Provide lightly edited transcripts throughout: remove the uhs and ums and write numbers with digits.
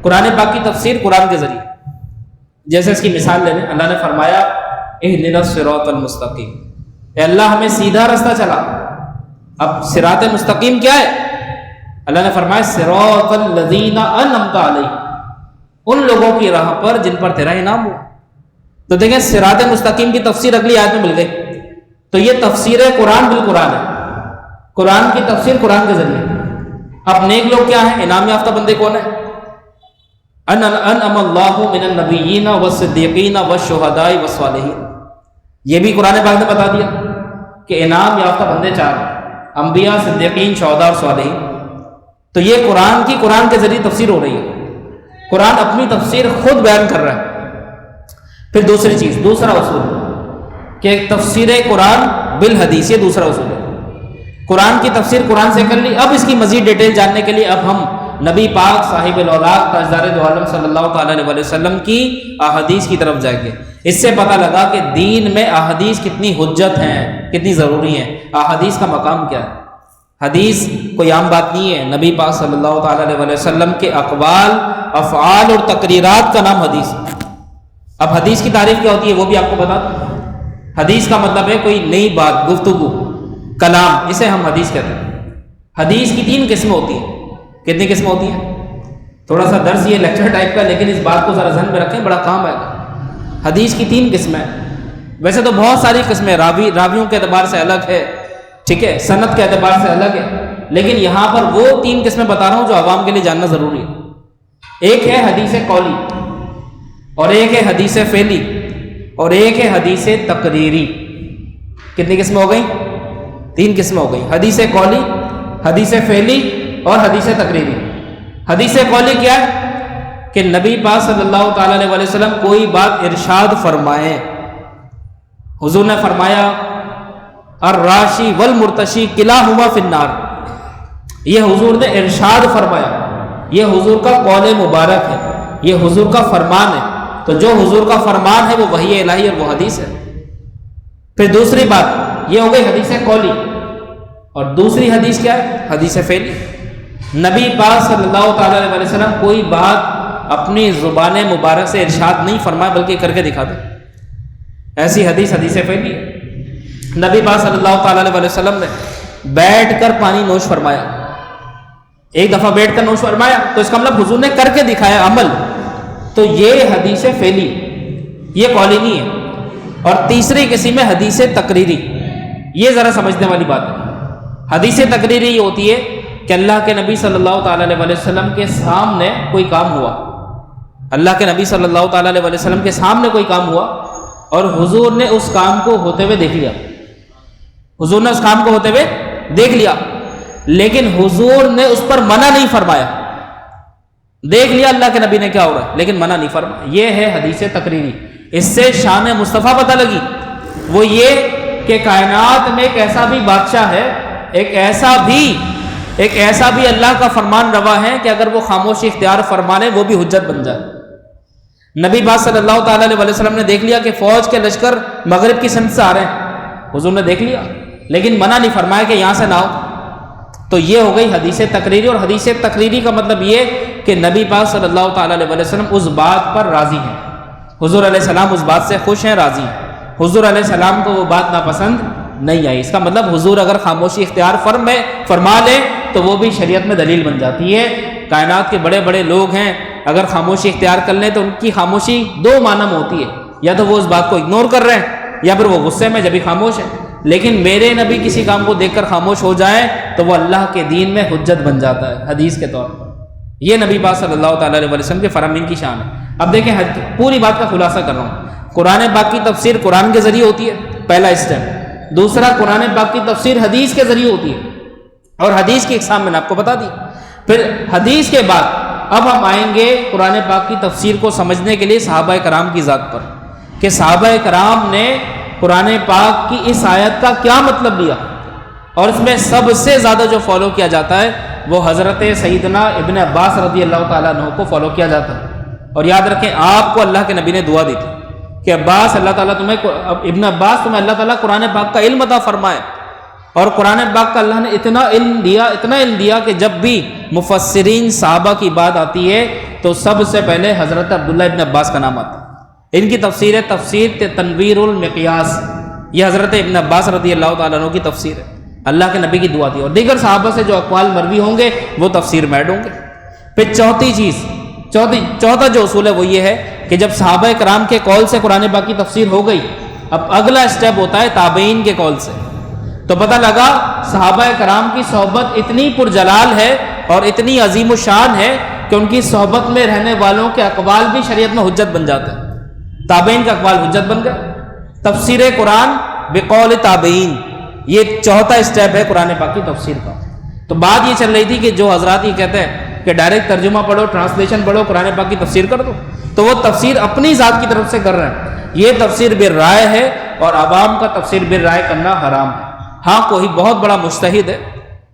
قرآن پاک کی تفسیر قرآن کے ذریعے، جیسے اس کی مثال لے لیں، اللہ نے فرمایا اہدنا الصراط المستقیم، اے اللہ ہمیں سیدھا راستہ چلا۔ اب صراط مستقیم کیا ہے؟ اللہ نے فرمایا صراط الذین انعمت علیہم، ان لوگوں کی راہ پر جن پر تیرا انعام ہو۔ تو دیکھیں صراط مستقیم کی تفسیر اگلی آیت میں مل گئی۔ تو یہ تفسیر قرآن بالقرآن ہے، قرآن کی تفسیر قرآن کے ذریعے۔ اب نیک لوگ کیا ہیں؟ انعام یافتہ بندے کون ہیں؟ انعم اللہ من النبیین والصدیقین والشہداء والصالحین، یہ بھی قرآن پاک نے بتا دیا کہ انعام یافتہ بندے چار ہیں، انبیاء، صدیقین، شہداء اور صالحین۔ تو یہ قرآن کے ذریعے تفسیر ہو رہی ہے، قرآن اپنی تفسیر خود بیان کر رہا ہے۔ پھر دوسری چیز، دوسرا اصول کہ تفسیر قرآن بالحدیث، یہ دوسرا اصول ہے۔ قرآن کی تفسیر قرآن سے کر لی، اب اس کی مزید ڈیٹیل جاننے کے لیے اب ہم نبی پاک صاحب الاولاق تاجدار دو عالم صلی اللہ تعالیٰ علیہ وسلم کی احادیث کی طرف جائیں گے۔ اس سے پتہ لگا کہ دین میں احادیث کتنی حجت ہیں، کتنی ضروری ہیں، احادیث کا مقام کیا ہے۔ حدیث کوئی عام بات نہیں ہے، نبی پاک صلی اللہ تعالیٰ علیہ وسلم کے اقوال، افعال اور تقریرات کا نام حدیث۔ اب حدیث کی تعریف کیا ہوتی ہے وہ بھی آپ کو بتا دوں۔ حدیث کا مطلب ہے کوئی نئی بات، گفتگو، کلام، اسے ہم حدیث کہتے ہیں۔ حدیث کی 3 قسمیں ہوتی ہیں۔ کتنی قسمیں ہوتی ہیں؟ تھوڑا سا درس یہ لیکچر ٹائپ کا، لیکن اس بات کو ذرا ذہن میں رکھیں، بڑا کام آئے گا۔ حدیث کی 3 قسمیں، ویسے تو بہت ساری قسمیں، راویوں کے اعتبار سے الگ ہے، ٹھیک ہے، سند کے اعتبار سے الگ ہے، لیکن یہاں پر وہ 3 قسمیں بتا رہا ہوں جو عوام کے لیے جاننا ضروری ہے۔ ایک ہے حدیث قولی، اور ایک ہے حدیث فعلی، اور ایک ہے حدیث تقریری۔ کتنی قسمیں ہو گئیں؟ 3 قسمیں ہو گئیں، حدیث قولی، حدیث فعلی اور حدیث تقریری۔ حدیث قولی کیا ہے؟ کہ نبی پاک صلی اللہ تعالیٰ علیہ وسلم کوئی بات ارشاد فرمائیں۔ حضور نے فرمایا الراشی والمرتشی کلاہما فی النار، یہ حضور نے ارشاد فرمایا، یہ حضور کا قول مبارک ہے، یہ حضور کا فرمان ہے۔ تو جو حضور کا فرمان ہے وہ وحی الہی اور وہ حدیث ہے۔ پھر دوسری بات یہ ہو گئی حدیث قولی، اور دوسری حدیث کیا ہے؟ حدیث فعلی۔ نبی پاک صلی اللہ تعالیٰ علیہ وسلم کوئی بات اپنی زبان مبارک سے ارشاد نہیں فرمائے بلکہ کر کے دکھا دے، ایسی حدیث حدیث فعلی ہے۔ نبی پاک صلی اللہ تعالیٰ علیہ وسلم نے بیٹھ کر پانی نوش فرمایا، ایک دفعہ بیٹھ کر نوش فرمایا، تو اس کا مطلب حضور نے کر کے دکھایا عمل، تو یہ حدیث فعلی، یہ قولی نہیں ہے۔ اور تیسری قسم ہے حدیث تقریری، یہ ذرا سمجھنے والی بات ہے۔ حدیث تقریری یہ ہوتی ہے کہ اللہ کے نبی صلی اللہ تعالیٰ علیہ وسلم کے سامنے کوئی کام ہوا، اللہ کے نبی صلی اللہ تعالیٰ علیہ وسلم کے سامنے کوئی کام ہوا اور حضور نے اس کام کو ہوتے ہوئے دیکھ لیا، حضور نے اس کام کو ہوتے ہوئے دیکھ لیا، لیکن حضور نے اس پر منع نہیں فرمایا۔ دیکھ لیا اللہ کے نبی نے کیا ہو رہا ہے، لیکن منع نہیں فرمایا، یہ ہے حدیث تقریری۔ اس سے شان مصطفیٰ پتہ لگی، وہ یہ کہ کائنات میں ایک ایسا بھی بادشاہ ہے، ایک ایسا بھی اللہ کا فرمان روا ہے کہ اگر وہ خاموشی اختیار فرمانے وہ بھی حجت بن جائے۔ نبی پاک صلی اللہ تعالیٰ علیہ وسلم نے دیکھ لیا کہ فوج کے لشکر مغرب کی سمت سے آ رہے ہیں، حضور نے دیکھ لیا لیکن منع نہیں فرمایا کہ یہاں سے نہ ہو۔ تو یہ ہو گئی حدیث تقریری، اور حدیث تقریری کا مطلب یہ کہ نبی پاک صلی اللہ تعالیٰ علیہ وسلم اس بات پر راضی ہیں، حضور علیہ السلام اس بات سے خوش ہیں، راضی ہیں، حضور علیہ السلام کو وہ بات ناپسند نہیں آئی۔ اس کا مطلب حضور اگر خاموشی اختیار فرما لے تو وہ بھی شریعت میں دلیل بن جاتی ہے۔ کائنات کے بڑے بڑے لوگ ہیں، اگر خاموشی اختیار کر لیں تو ان کی خاموشی 2 معنی میں ہوتی ہے، یا تو وہ اس بات کو اگنور کر رہے ہیں یا پھر وہ غصے میں جبھی خاموش ہے۔ لیکن میرے نبی کسی کام کو دیکھ کر خاموش ہو جائے تو وہ اللہ کے دین میں حجت بن جاتا ہے حدیث کے طور پر۔ یہ نبی پاک صلی اللہ تعالیٰ علیہ وسلم کے فرامین کی شان ہے۔ اب دیکھیں پوری بات کا خلاصہ کر رہا ہوں۔ قرآن پاک کی تفسیر قرآن کے ذریعے ہوتی ہے، پہلا اسٹیپ۔ دوسرا، قرآن پاک کی تفسیر حدیث کے ذریعے ہوتی ہے، اور حدیث کی اقسام میں نے آپ کو بتا دی۔ پھر حدیث کے بعد اب ہم آئیں گے قرآن پاک کی تفسیر کو سمجھنے کے لیے صحابہ کرام کی ذات پر، کہ صحابہ کرام نے قرآن پاک کی اس آیت کا کیا مطلب لیا، اور اس میں سب سے زیادہ جو فالو کیا جاتا ہے وہ حضرت سیدنا ابن عباس رضی اللہ تعالیٰ عنہ کو فالو کیا جاتا ہے۔ اور یاد رکھیں آپ کو اللہ کے نبی نے دعا دی تھی کہ عباس ابن عباس تمہیں اللہ تعالیٰ قرآن پاک کا علم عطا فرمائے، اور قرآن پاک کا اللہ نے اتنا علم دیا کہ جب بھی مفسرین صحابہ کی بات آتی ہے تو سب سے پہلے حضرت عبداللہ ابن عباس کا نام آتا ہے۔ ان کی تفسیر ہے تفسیر تنویر المقیاس، یہ حضرت ابن عباس رضی اللہ تعالیٰ عنہ کی تفسیر ہے، اللہ کے نبی کی دعا تھی، اور دیگر صحابہ سے جو اقوال مروی ہوں گے وہ تفسیر میں ایڈ ہوں گے۔ پھر چوتھا جو اصول ہے وہ یہ ہے کہ جب صحابہ کرام کے قول سے قرآن پاک کی تفسیر ہو گئی، اب اگلا اسٹیپ ہوتا ہے تابعین کے قول سے۔ تو پتہ لگا صحابہ کرام کی صحبت اتنی پرجلال ہے اور اتنی عظیم الشان ہے کہ ان کی صحبت میں رہنے والوں کے اقوال بھی شریعت میں حجت بن جاتے ہیں۔ تابعین کا اقوال حجت بن گئے۔ تفسیر قرآن بقول تابعین، یہ چوتھا اسٹیپ ہے قرآن پاک کی تفسیر کا۔ تو بات یہ چل رہی تھی کہ جو حضرات یہ کہتے ہیں کہ ڈائریکٹ ترجمہ پڑھو، ٹرانسلیشن پڑھو، قرآن پاک کی تفسیر کر دو، تو وہ تفسیر اپنی ذات کی طرف سے کر رہے ہیں۔ یہ تفسیر بالرائے ہے اور عوام کا تفسیر بالرائے کرنا حرام ہے۔ ہاں کوئی بہت بڑا مجتہد ہے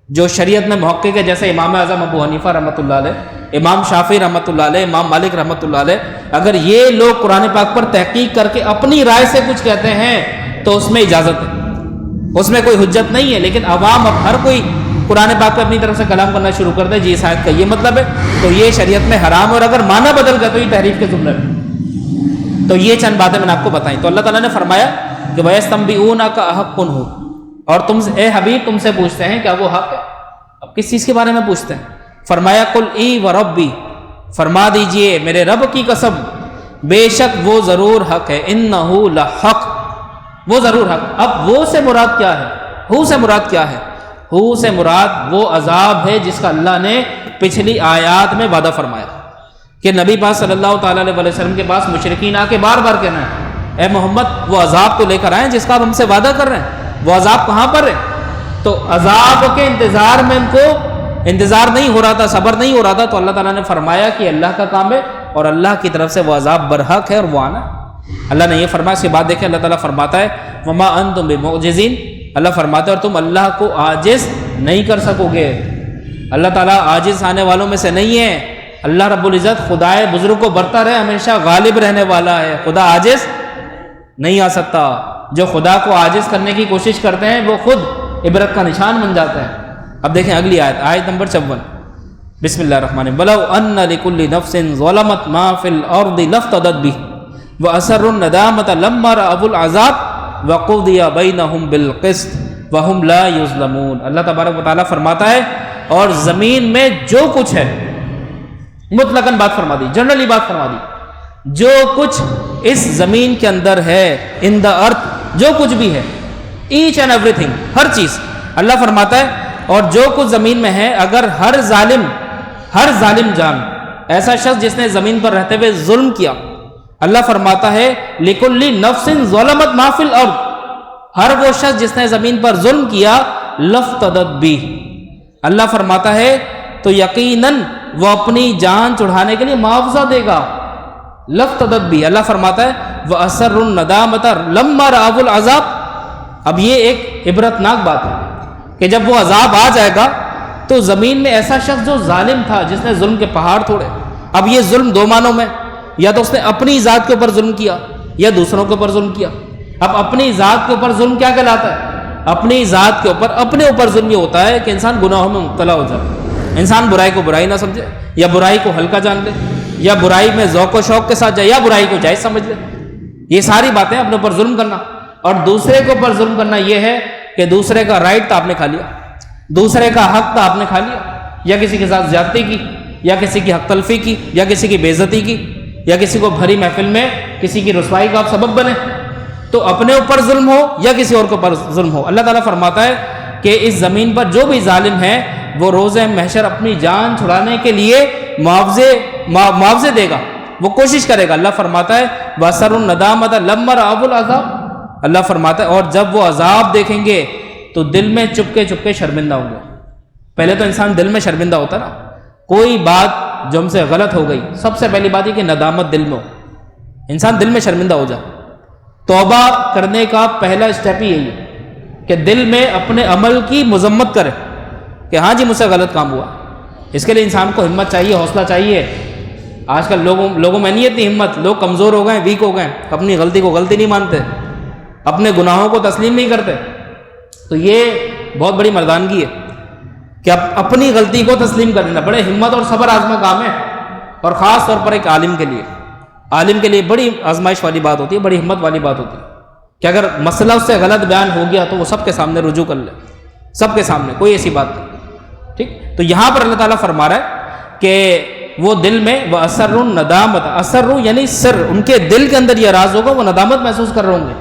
جو شریعت میں محقق ہے، جیسے امام اعظم ابو حنیفہ رحمۃ اللہ علیہ، امام شافعی رحمۃ اللہ علیہ، امام مالک رحمۃ اللہ علیہ، اگر یہ لوگ قرآن پاک پر تحقیق کر کے اپنی رائے سے کچھ کہتے ہیں تو اس میں اجازت ہے، اس میں کوئی حجت نہیں ہے۔ لیکن عوام اب ہر کوئی قرآن پاک پہ اپنی طرف سے کلام کرنا شروع کر دے، جی اس آیت کا یہ مطلب ہے، تو یہ شریعت میں حرام ہے، اور اگر معنی بدل گیا تو یہ تحریف کے زمرے میں۔ تو یہ چند باتیں میں نے آپ کو بتائیں۔ تو اللہ تعالیٰ نے فرمایا کہ وَيَسْتَنبِئُونَكَ أَحَقٌّ هُوَ، اور تم اے حبیب تم سے پوچھتے ہیں کیا وہ حق ہے؟ اب کس چیز کے بارے میں پوچھتے ہیں؟ فرمایا قُلْ إِي وَرَبِّي، فرما دیجئے میرے رب کی قسم بے شک وہ ضرور حق ہے، إِنَّهُ لَحَقٌّ، وہ ضرور حق۔ اب وہ سے مراد کیا ہے؟ ہو سے مراد کیا ہے؟ ہو سے مراد وہ عذاب ہے جس کا اللہ نے پچھلی آیات میں وعدہ فرمایا کہ نبی پاک صلی اللہ تعالیٰ علیہ وسلم کے پاس مشرکین آ کے بار بار کہنا ہے اے محمد وہ عذاب تو لے کر آئیں جس کا آپ ہم سے وعدہ کر رہے ہیں، وہ عذاب کہاں پر ہے؟ تو عذاب کے انتظار میں ان کو انتظار نہیں ہو رہا تھا، صبر نہیں ہو رہا تھا، تو اللہ تعالیٰ نے فرمایا کہ اللہ کا کام ہے اور اللہ کی طرف سے وہ عذاب برحق ہے اور وہ آنا ہے۔ اللہ نے یہ فرمایا۔ اس کے بعد دیکھیں اللہ تعالیٰ فرماتا ہے وما انتم بمعجزین، اللہ فرماتا ہے اور تم اللہ کو عاجز نہیں کر سکو گے۔ اللہ تعالیٰ عاجز آنے والوں میں سے نہیں ہے۔ اللہ رب العزت خدائے بزرگ کو برتا رہے، ہمیشہ غالب رہنے والا ہے، خدا عاجز نہیں آ سکتا۔ جو خدا کو عاجز کرنے کی کوشش کرتے ہیں وہ خود عبرت کا نشان بن جاتا ہے۔ اب دیکھیں اگلی آیت، آیت نمبر 54، بسم اللہ الرحمن الرحیم۔ وَلَوْ أَنَّ لِكُلِّ نَفْسٍ ظَلَمَتْ مَا فِي الْأَرْضِ لَافْتَدَتْ بِهِ وَأَسَرُّوا النَّدَامَةَ لَمَّا رَأَوُا الْعَذَابَ وَقُضِيَ بَيْنَهُمْ بِالْقِسْطِ وَهُمْ لَا يُظْلَمُونَ۔ اللہ تبارک و تعالیٰ فرماتا ہے اور زمین میں جو کچھ ہے، مطلقاً بات فرما دی، جنرلی بات فرما دی، جو کچھ اس زمین کے اندر ہے، ان دا ارتھ، جو کچھ بھی ہے، ایچ اینڈ ایوری تھنگ، ہر چیز، اللہ فرماتا ہے اور جو کچھ زمین میں ہے، اگر ہر ظالم جان، ایسا شخص جس نے زمین پر رہتے ہوئے ظلم کیا، اللہ فرماتا ہے لِكُلِّ نَفْسٍ ظَلَمَتْ مَا فِي الْأَرْضِ، ہر وہ شخص جس نے زمین پر ظلم کیا لَافْتَدَتْ بِهِ، اللہ فرماتا ہے تو یقیناً وہ اپنی جان چڑھانے کے لیے معاوضہ دے گا۔ لَافْتَدَتْ بِهِ، اللہ فرماتا ہے وَأَسَرُّوا النَّدَامَةَ لَمَّا رَأَوُا الْعَذَابَ۔ اب یہ ایک عبرتناک بات ہے کہ جب وہ عذاب آ جائے گا تو زمین میں ایسا شخص جو ظالم تھا، جس نے ظلم کے پہاڑ توڑے، اب یہ ظلم دو معنوں میں، یا تو اس نے اپنی ذات کے اوپر ظلم کیا یا دوسروں کے اوپر ظلم کیا۔ اب اپنی ذات کے اوپر ظلم کیا کہلاتا ہے؟ اپنی ذات کے اوپر، اپنے اوپر ظلم یہ ہوتا ہے کہ انسان گناہوں میں مبتلا ہو جائے، انسان برائی کو برائی نہ سمجھے، یا برائی کو ہلکا جان لے، یا برائی میں ذوق و شوق کے ساتھ جائے، یا برائی کو جائز سمجھ لے۔ یہ ساری باتیں اپنے اوپر ظلم کرنا، اور دوسرے کے اوپر ظلم کرنا یہ ہے کہ دوسرے کا رائٹ تھا آپ نے کھا لیا، دوسرے کا حق تھا آپ نے کھا لیا، یا کسی کے ساتھ زیادتی کی، یا کسی کی حق تلفی کی، یا کسی کی بے عزتی کی، یا کسی کو بھری محفل میں کسی کی رسوائی کا آپ سبب بنے۔ تو اپنے اوپر ظلم ہو یا کسی اور کے اوپر ظلم ہو، اللہ تعالیٰ فرماتا ہے کہ اس زمین پر جو بھی ظالم ہے وہ روز محشر اپنی جان چھڑانے کے لیے معاوضے دے گا، وہ کوشش کرے گا۔ اللہ فرماتا ہے وَأَسَرُّوا النَّدَامَةَ لَمَّا رَأَوُا الْعَذَابَ، اللہ فرماتا ہے اور جب وہ عذاب دیکھیں گے تو دل میں چپکے چپکے شرمندہ ہوں گے۔ پہلے تو انسان دل میں شرمندہ ہوتا نا، کوئی بات جو ہم سے غلط ہو گئی، سب سے پہلی بات یہ کہ ندامت دل میں ہو، انسان دل میں شرمندہ ہو جائے۔ توبہ کرنے کا پہلا اسٹیپ ہی یہی ہے کہ دل میں اپنے عمل کی مذمت کرے کہ ہاں جی مجھ سے غلط کام ہوا۔ اس کے لیے انسان کو ہمت چاہیے، حوصلہ چاہیے۔ آج کل لوگوں میں نہیں اتنی ہمت، لوگ کمزور ہو گئے، ویک ہو گئے، اپنی غلطی کو غلطی نہیں مانتے، اپنے گناہوں کو تسلیم نہیں کرتے۔ تو یہ بہت بڑی مردانگی ہے کہ اپنی غلطی کو تسلیم کر لینا، بڑے ہمت اور صبر آزما کام ہے، اور خاص طور پر ایک عالم کے لیے بڑی آزمائش والی بات ہوتی ہے، بڑی ہمت والی بات ہوتی ہے کہ اگر مسئلہ اس سے غلط بیان ہو گیا تو وہ سب کے سامنے رجوع کر لے، سب کے سامنے، کوئی ایسی بات نہیں، ٹھیک۔ تو یہاں پر اللہ تعالیٰ فرما رہا ہے کہ وہ دل میں وہ اسر ندامت، اسر یعنی سر، ان کے دل کے اندر یہ راز ہوگا، وہ ندامت محسوس کر رہے ہوں گے۔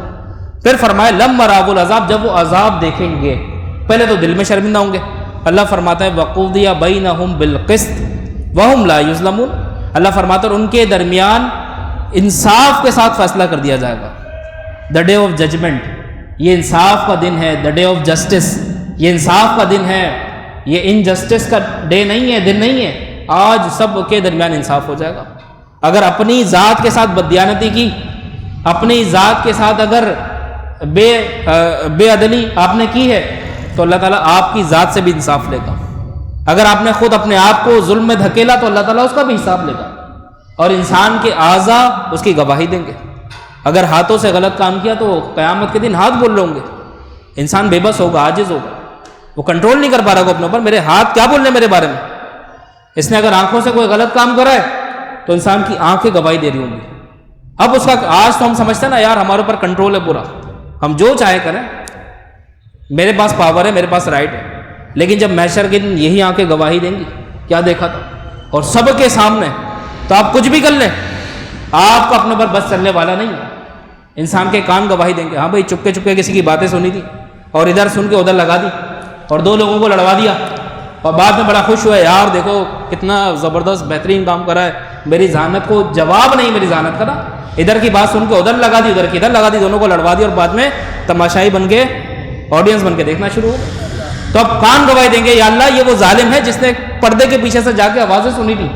پھر فرمایا لما رأوا العذاب، جب وہ عذاب دیکھیں گے، پہلے تو دل میں شرمندہ ہوں گے۔ اللہ فرماتا ہے وقضی بینہم بالقسط وہم لا یظلمون، اللہ فرماتا ہے ان کے درمیان انصاف کے ساتھ فیصلہ کر دیا جائے گا۔ دا ڈے آف ججمنٹ، یہ انصاف کا دن ہے، دا ڈے آف جسٹس، یہ انصاف کا دن ہے، یہ انجسٹس کا ڈے نہیں ہے، دن نہیں ہے، آج سب کے درمیان انصاف ہو جائے گا۔ اگر اپنی ذات کے ساتھ بددیانتی کی، اپنی ذات کے ساتھ اگر بے عدلی آپ نے کی ہے تو اللہ تعالیٰ آپ کی ذات سے بھی انصاف لے گا۔ اگر آپ نے خود اپنے آپ کو ظلم میں دھکیلا تو اللہ تعالیٰ اس کا بھی حساب لے گا، اور انسان کے اعضاء اس کی گواہی دیں گے۔ اگر ہاتھوں سے غلط کام کیا تو قیامت کے دن ہاتھ بول رہے ہوں گے، انسان بے بس ہوگا، عاجز ہوگا، وہ کنٹرول نہیں کر پا رہا ہوگا اپنے اوپر، میرے ہاتھ کیا بول رہے ہیں میرے بارے میں۔ اس نے اگر آنکھوں سے کوئی غلط کام کرا ہے تو انسان کی آنکھیں گواہی دے رہی ہوں گی۔ اب اس کا آج تو ہم سمجھتے ہیں نا یار ہمارے اوپر کنٹرول ہے پورا، ہم جو چاہے کریں، میرے پاس پاور ہے، میرے پاس رائٹ ہے، لیکن جب محشر کے دن یہی آنکھیں گواہی دیں گی کیا دیکھا تھا، اور سب کے سامنے، تو آپ کچھ بھی کر لیں، آپ کو اپنے پر بس چلنے والا نہیں ہے۔ انسان کے کان گواہی دیں گے، ہاں بھائی چپکے چپکے کسی کی باتیں سنی تھی اور ادھر سن کے ادھر لگا دی اور 2 لوگوں کو لڑوا دیا، اور بعد میں بڑا خوش ہوا یار دیکھو کتنا زبردست بہترین کام کرا ہے، میری ذہانت کو جواب نہیں، میری ذہانت کا نا، ادھر کی بات سن کے ادھر لگا دی، ادھر کی ادھر لگا دی، دونوں کو لڑوا دی، اور بعد میں تماشائی بن کے آڈینس بن کے دیکھنا شروع ہو۔ تو اب کان گواہی دیں گے یا اللہ یہ وہ ظالم ہے جس نے پردے کے پیچھے سے جا کے آوازیں سنی تھی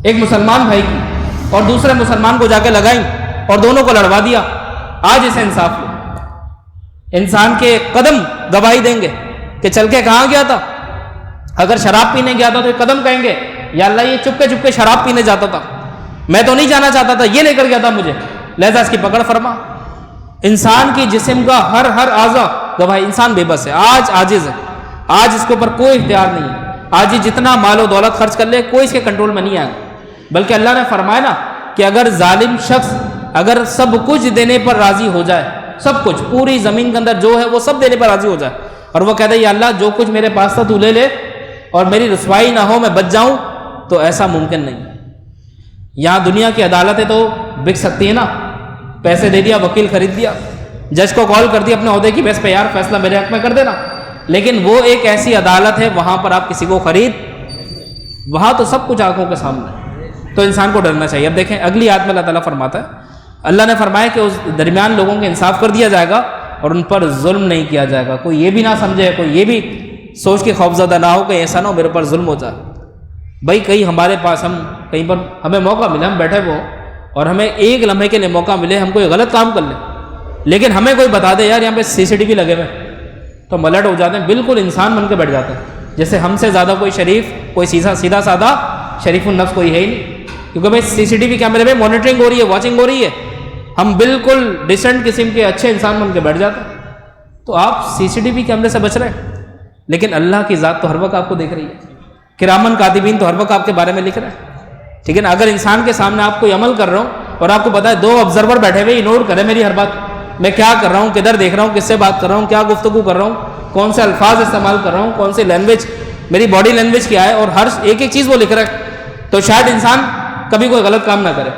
ایک مسلمان بھائی کی اور دوسرے مسلمان کو جا کے لگائیں اور دونوں کو لڑوا دیا، آج اسے انصاف لو۔ انسان کے قدم گواہی دیں گے کہ چل کے کہاں گیا تھا، اگر شراب پینے گیا تھا تو یہ قدم کہیں گے یا اللہ یہ چپکے چپکے شراب پینے جاتا تھا، میں تو نہیں جانا چاہتا تھا، یہ لے کر گیا تھا مجھے، لہذا اس کی پکڑ فرما۔ انسان کی جسم کا ہر اعضا گواہی، انسان بے بس ہے، آج عاجز ہے، آج اس کے اوپر کوئی اختیار نہیں ہے، آج یہ جتنا مال و دولت خرچ کر لے کوئی اس کے کنٹرول میں نہیں آئے گا، بلکہ اللہ نے فرمایا نا کہ اگر ظالم شخص اگر سب کچھ دینے پر راضی ہو جائے، سب کچھ پوری زمین کے اندر جو ہے وہ سب دینے پر راضی ہو جائے، اور وہ کہتا ہے یا اللہ جو کچھ میرے پاس تھا تو لے لے اور میری رسوائی نہ ہو، میں بچ جاؤں، تو ایسا ممکن نہیں۔ یہاں دنیا کی عدالتیں تو بک سکتی ہے نا، پیسے دے دیا، وکیل خرید دیا، جج کو کال کر دیا اپنے عہدے کی بیس پہ یار فیصلہ میرے حق میں کر دینا، لیکن وہ ایک ایسی عدالت ہے وہاں پر آپ کسی کو وہاں تو سب کچھ آنکھوں کے سامنے، تو انسان کو ڈرنا چاہیے۔ اب دیکھیں اگلی آیت میں اللہ تعالیٰ فرماتا ہے، اللہ نے فرمایا کہ اس درمیان لوگوں کے انصاف کر دیا جائے گا اور ان پر ظلم نہیں کیا جائے گا۔ کوئی یہ بھی نہ سمجھے، کوئی یہ بھی سوچ کے خوفزدہ نہ ہو کہ ایسا نہ ہو میرے پر ظلم ہو جائے۔ بھائی کہیں ہمارے پاس کہیں پر ہمیں موقع ملے، ہم بیٹھے ہو اور ہمیں ایک لمحے کے لیے موقع ملے ہم کوئی غلط کام کر لیں، لیکن ہمیں کوئی بتا دے یار یہاں پہ CCTV لگے ہوئے، تو ہم الرٹ ہو جاتے ہیں، بالکل انسان بن کے بیٹھ جاتے ہیں، جیسے ہم سے زیادہ کوئی شریف، کوئی سیدھا سادہ شریف النفس کوئی ہے ہی نہیں، کیونکہ بھائی CCTV کیمرے میں مانیٹرنگ ہو رہی ہے، واچنگ ہو رہی ہے، ہم بالکل ڈیسنٹ قسم کے اچھے انسان بن کے بیٹھ جاتے ہیں۔ تو آپ CCTV کیمرے سے بچ رہے ہیں، لیکن اللہ کی ذات تو ہر وقت آپ کو دیکھ رہی ہے، کرامن کاتبین تو ہر وقت آپ کے بارے میں لکھ رہے ہیں، ٹھیک ہے نا۔ اگر انسان کے سامنے آپ کوئی عمل کر رہا ہوں اور آپ کو پتا ہے 2 آبزرور بیٹھے ہوئے اگنور کرے میری ہر بات، میں کیا کر رہا ہوں، کدھر دیکھ رہا ہوں، کس سے بات کر رہا ہوں، کیا گفتگو کر رہا ہوں، کون سے الفاظ استعمال کر رہا ہوں، کون سی لینگویج، میری باڈی لینگویج کیا ہے، اور ہر ایک چیز وہ لکھ رہا ہے، تو شاید انسان کبھی کوئی غلط کام نہ کرے۔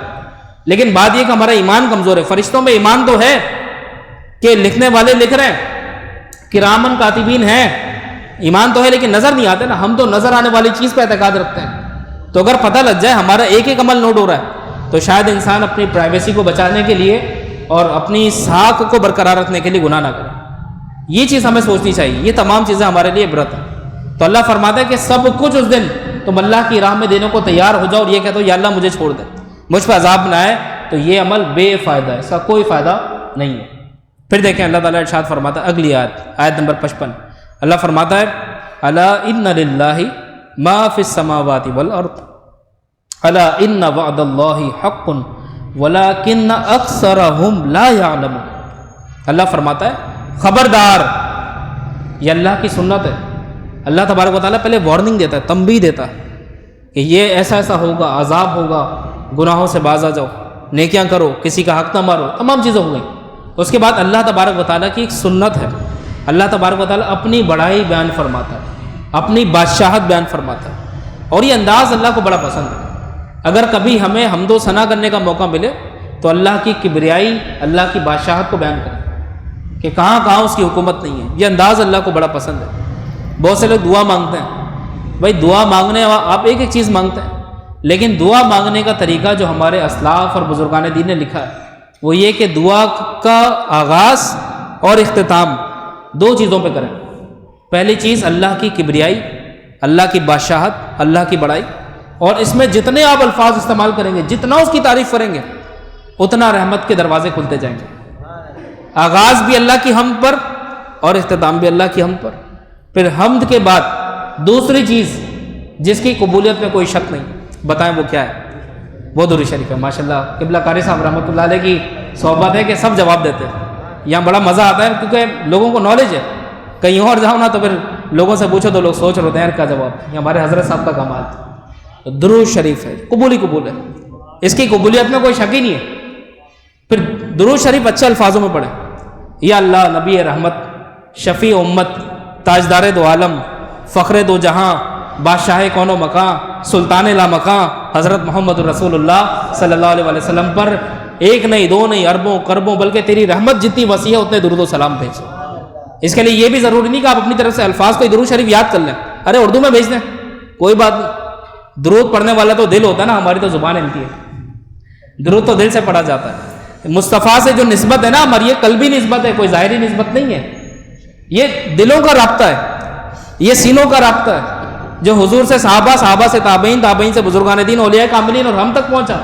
لیکن بات یہ کہ ہمارا ایمان کمزور ہے۔ فرشتوں میں ایمان تو ہے کہ لکھنے والے لکھ رہے ہیں، کرامن کاتبین ہیں، ایمان تو ہے لیکن نظر نہیں آتے نا، ہم تو نظر آنے والی چیز پہ اعتقاد رکھتے ہیں، تو اگر پتہ لگ جائے ہمارا ایک عمل نوٹ ہو رہا ہے تو شاید انسان اپنی پرائیویسی کو بچانے کے لیے اور اپنی ساکھ کو برقرار رکھنے کے لیے گناہ نہ کرے۔ یہ چیز ہمیں سوچنی چاہیے، یہ تمام چیزیں ہمارے لیے عبرت ہیں۔ تو اللہ فرماتا ہے کہ سب کچھ اس دن تم اللہ کی راہ میں دینے کو تیار ہو جاؤ اور یہ کہتے ہو یا اللہ مجھے چھوڑ دے، مجھ پہ عذاب نہ آئے، تو یہ عمل بے فائدہ ہے، اس کا کوئی فائدہ نہیں ہے۔ پھر دیکھیں اللہ تعالیٰ ارشاد فرماتا ہے اگلی آیت نمبر 55، اللہ فرماتا ہے الا ان للہ ما فی السماوات والارض الا ان وعد اللہ حق ولکن اکثرهم لا یعلمون۔ اللہ فرماتا ہے خبردار، یہ اللہ کی سنت ہے. اللہ تبارک و تعالیٰ پہلے وارننگ دیتا ہے، تنبیہ دیتا ہے کہ یہ ایسا ایسا ہوگا، عذاب ہوگا، گناہوں سے باز آ جاؤ، نیکیاں کرو، کسی کا حق نہ مارو، تمام چیزیں ہو گئیں. اس کے بعد اللہ تبارک و تعالیٰ کی ایک سنت ہے، اللہ تبارک و تعالیٰ اپنی بڑائی بیان فرماتا ہے، اپنی بادشاہت بیان فرماتا ہے، اور یہ انداز اللہ کو بڑا پسند ہے. اگر کبھی ہمیں حمد و ثنا کرنے کا موقع ملے تو اللہ کی کبریائی، اللہ کی بادشاہت کو بیان کریں کہ کہاں کہاں اس کی حکومت نہیں ہے. یہ انداز اللہ کو بڑا پسند ہے. بہت سے لوگ دعا مانگتے ہیں، بھائی دعا مانگنے آپ ایک ایک چیز مانگتے ہیں، لیکن دعا مانگنے کا طریقہ جو ہمارے اسلاف اور بزرگان دین نے لکھا ہے وہ یہ کہ دعا کا آغاز اور اختتام دو چیزوں پہ کریں. پہلی چیز اللہ کی کبریائی، اللہ کی بادشاہت، اللہ کی بڑائی، اور اس میں جتنے آپ الفاظ استعمال کریں گے، جتنا اس کی تعریف کریں گے، اتنا رحمت کے دروازے کھلتے جائیں گے. آغاز بھی اللہ کی حمد پر اور اختتام بھی اللہ کی حمد پر. پھر حمد کے بعد دوسری چیز جس کی قبولیت میں کوئی شک نہیں، بتائیں وہ کیا ہے؟ وہ درود شریف ہے. ماشاءاللہ قبلہ قاری صاحب رحمۃ اللہ علیہ کی صحبت ہے کہ سب جواب دیتے ہیں. یہاں بڑا مزہ آتا ہے کیونکہ لوگوں کو نالج ہے. کہیں اور جاؤ نا تو پھر لوگوں سے پوچھو تو لوگ سوچ رہے ہیں یار کیا جواب. یہ ہمارے حضرت صاحب کا کمال ہے. درود شریف ہے، قبول ہے، اس کی قبولیت میں کوئی شک ہی نہیں ہے. پھر درود شریف اچھے الفاظوں میں پڑھیں. یا اللہ نبی رحمت، شفیع امت، تاجدار دو عالم، فخر دو جہاں، بادشاہ کون و مکان، سلطان لا مکان، حضرت محمد رسول اللہ صلی اللہ علیہ وسلم پر ایک نہیں دو نہیں اربوں کربوں بلکہ تیری رحمت جتنی وسیع ہے اتنے درود و سلام بھیج. اس کے لیے یہ بھی ضروری نہیں کہ آپ اپنی طرف سے الفاظ کو درود شریف یاد کر لیں، ارے اردو میں بھیج دیں، کوئی بات نہیں. درود پڑھنے والا تو دل ہوتا ہے نا، ہماری تو زبان ہلتی ہے. درود تو دل سے پڑھا جاتا ہے. مصطفیٰ سے جو نسبت ہے نا ہماری، یہ قلبی نسبت ہے، کوئی ظاہری نسبت نہیں ہے. یہ دلوں کا رابطہ ہے، یہ سینوں کا رابطہ ہے جو حضور سے صحابہ، صحابہ سے تابعین، تابعین سے بزرگان دین، اولیاء کاملین اور ہم تک پہنچا.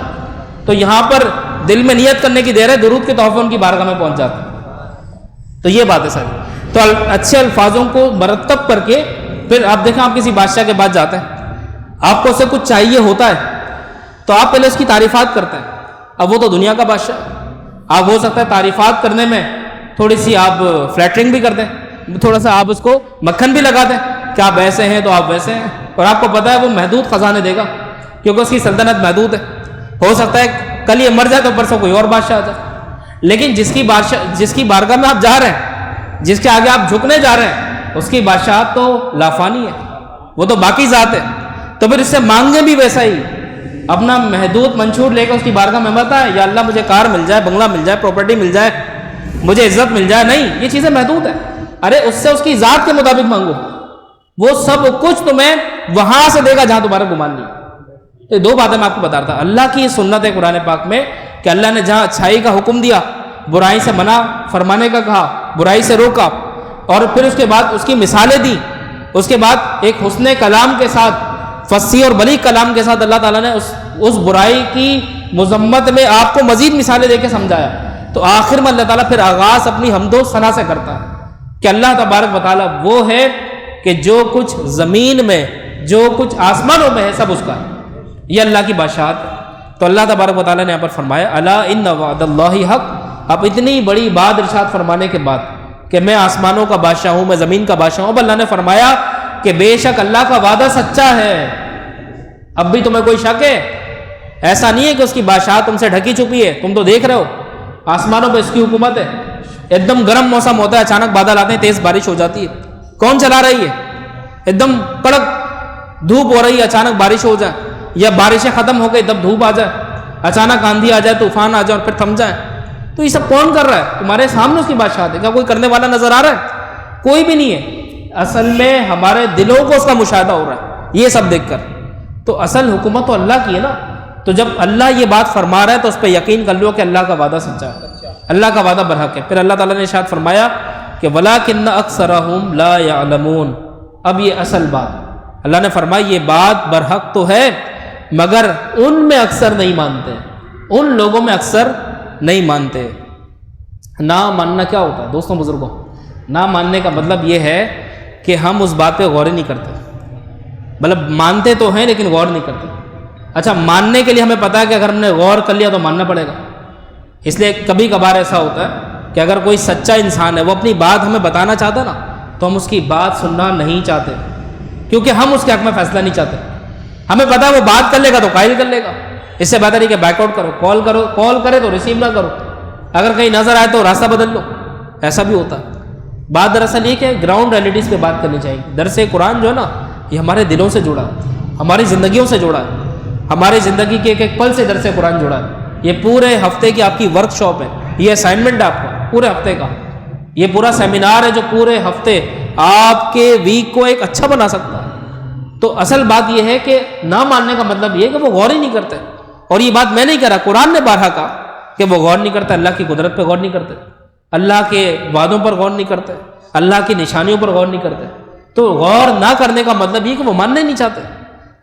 تو یہاں پر دل میں نیت کرنے کی دیر ہے، درود کے تحفے ان کی بارگاہ میں پہنچ جاتا ہے. تو یہ بات ہے سر. تو اچھے الفاظوں کو مرتب کر کے پھر آپ دیکھیں، آپ کسی بادشاہ کے بعد جاتے ہیں، آپ کو اس سے کچھ چاہیے ہوتا ہے تو آپ پہلے اس کی تعریفات کرتے ہیں. اب وہ تو دنیا کا بادشاہ ہے، آپ ہو سکتا ہے تعریفات کرنے میں تھوڑی سی آپ فلیٹرنگ بھی کر دیں، تھوڑا سا آپ اس کو مکھن بھی لگا دیں کہ آپ ایسے ہیں تو آپ ویسے ہیں، اور آپ کو پتہ ہے وہ محدود خزانے دے گا کیونکہ اس کی سلطنت محدود ہے. ہو سکتا ہے کل یہ مر جائے تو پرسوں کوئی اور بادشاہ آ جائے. لیکن جس کی بارگاہ میں آپ جا رہے ہیں، جس کے آگے آپ جھکنے جا رہے ہیں، اس کی بادشاہت تو لافانی ہے، وہ تو باقی ذات ہے. تو پھر اس سے مانگیں بھی ویسا ہی، اپنا محدود منشور لے کر اس کی بارگاہ میں مت ہے یا اللہ مجھے کار مل جائے، بنگلہ مل جائے، پراپرٹی مل جائے، مجھے عزت مل جائے. نہیں، یہ چیزیں محدود ہیں. ارے اس سے اس کی ذات کے مطابق مانگو، وہ سب کچھ تمہیں وہاں سے دے گا جہاں تمہارا گمان نہیں. تو دو باتیں میں آپ کو بتا رہا تھا. اللہ کی یہ سنت ہے قرآن پاک میں کہ اللہ نے جہاں اچھائی کا حکم دیا، برائی سے منع فرمانے کا کہا، برائی سے روکا، اور پھر اس کے بعد اس کی مثالیں دی. اس کے بعد ایک حسن کلام کے ساتھ، فصیح اور بلیغ کلام کے ساتھ اللہ تعالیٰ نے اس برائی کی مذمت میں آپ کو مزید مثالیں دے کے سمجھایا. تو آخر میں اللہ تعالیٰ پھر آغاز اپنی حمد و ثنا سے کرتا ہے کہ اللہ تبارک و تعالیٰ وہ ہے کہ جو کچھ زمین میں، جو کچھ آسمانوں میں ہے، سب اس کا ہے. یہ اللہ کی بادشاہت ہے. تو اللہ تبارک و تعالیٰ نے یہاں پر فرمایا الا ان وعد اللہ حق. اب اتنی بڑی بات ارشاد فرمانے کے بعد کہ میں آسمانوں کا بادشاہ ہوں، میں زمین کا بادشاہ ہوں، اب اللہ نے فرمایا کہ بے شک اللہ کا وعدہ سچا ہے. اب بھی تمہیں کوئی شک ہے؟ ایسا نہیں ہے کہ اس کی بادشاہت تم سے ڈھکی چھپی ہے، تم تو دیکھ رہے ہو آسمانوں پہ اس کی حکومت ہے. ایک دم گرم موسم ہوتا ہے، اچانک بادل آتے ہیں، تیز بارش ہو جاتی ہے. کون چلا رہی ہے؟ ایک دم کڑک دھوپ ہو رہی ہے، اچانک بارش ہو جائے، یا بارشیں ختم ہو گئی تب دھوپ آ جائے، اچانک آندھی آ جائے، طوفان آ جائے اور پھر تھم جائے. تو یہ سب کون کر رہا ہے؟ تمہارے سامنے اس کی بادشاہت ہے. کیا کوئی کرنے والا نظر آ رہا ہے؟ کوئی بھی نہیں ہے. اصل میں ہمارے دلوں کو اس کا مشاہدہ ہو رہا ہے یہ سب دیکھ کر. تو اصل حکومت تو اللہ کی ہے نا. تو جب اللہ یہ بات فرما رہا ہے تو اس پہ یقین کر لو کہ اللہ کا وعدہ سچا ہے، اللہ کا وعدہ برحق ہے. پھر اللہ تعالیٰ نے ارشاد فرمایا کہ وَلَٰكِنَّ أَكْثَرَهُمْ لَا يَعْلَمُونَ. اب یہ اصل بات اللہ نے فرمایا، یہ بات برحق تو ہے مگر ان میں اکثر نہیں مانتے، ان لوگوں میں اکثر نہیں مانتے. نہ ماننا کیا ہوتا ہے دوستوں بزرگوں؟ نہ ماننے کا مطلب یہ ہے کہ ہم اس بات پہ غور ہی نہیں کرتے. مطلب مانتے تو ہیں لیکن غور نہیں کرتے. اچھا، ماننے کے لیے ہمیں پتہ ہے کہ اگر ہم نے غور کر لیا تو ماننا پڑے گا. اس لیے کبھی کبھار ایسا ہوتا ہے کہ اگر کوئی سچا انسان ہے، وہ اپنی بات ہمیں بتانا چاہتا ہے نا، تو ہم اس کی بات سننا نہیں چاہتے، کیونکہ ہم اس کے حق میں فیصلہ نہیں چاہتے. ہمیں پتا ہے وہ بات کر لے گا تو قائل کر لے گا، اس سے بہتر ہے کہ بیک آؤٹ کرو، کال کرے تو ریسیو نہ کرو، اگر کہیں نظر آئے تو راستہ بدل لو. ایسا بھی ہوتا ہے. بات دراصل یہ کہ گراؤنڈ ریئلٹیز پہ بات کرنی چاہیے. درس قرآن جو ہے نا یہ ہمارے دلوں سے جڑا ہے، ہماری زندگیوں سے جڑا ہے، ہماری زندگی کے ایک ایک پل سے درس قرآن جڑا ہے. یہ پورے ہفتے کی آپ کی ورک شاپ ہے، یہ اسائنمنٹ ہے آپ کا پورے ہفتے کا، یہ پورا سیمینار ہے جو پورے ہفتے آپ کے ویک کو ایک اچھا بنا سکتا ہے. تو اصل بات یہ ہے کہ نہ ماننے کا مطلب یہ ہے کہ وہ غور ہی نہیں کرتے. اور یہ بات میں نہیں کہہ رہا، قرآن نے بارہا کہا کہ وہ غور نہیں کرتے، اللہ کی قدرت پہ غور نہیں کرتے، اللہ کے وعدوں پر غور نہیں کرتے، اللہ کی نشانیوں پر غور نہیں کرتے. تو غور نہ کرنے کا مطلب یہ کہ وہ ماننا نہیں چاہتے.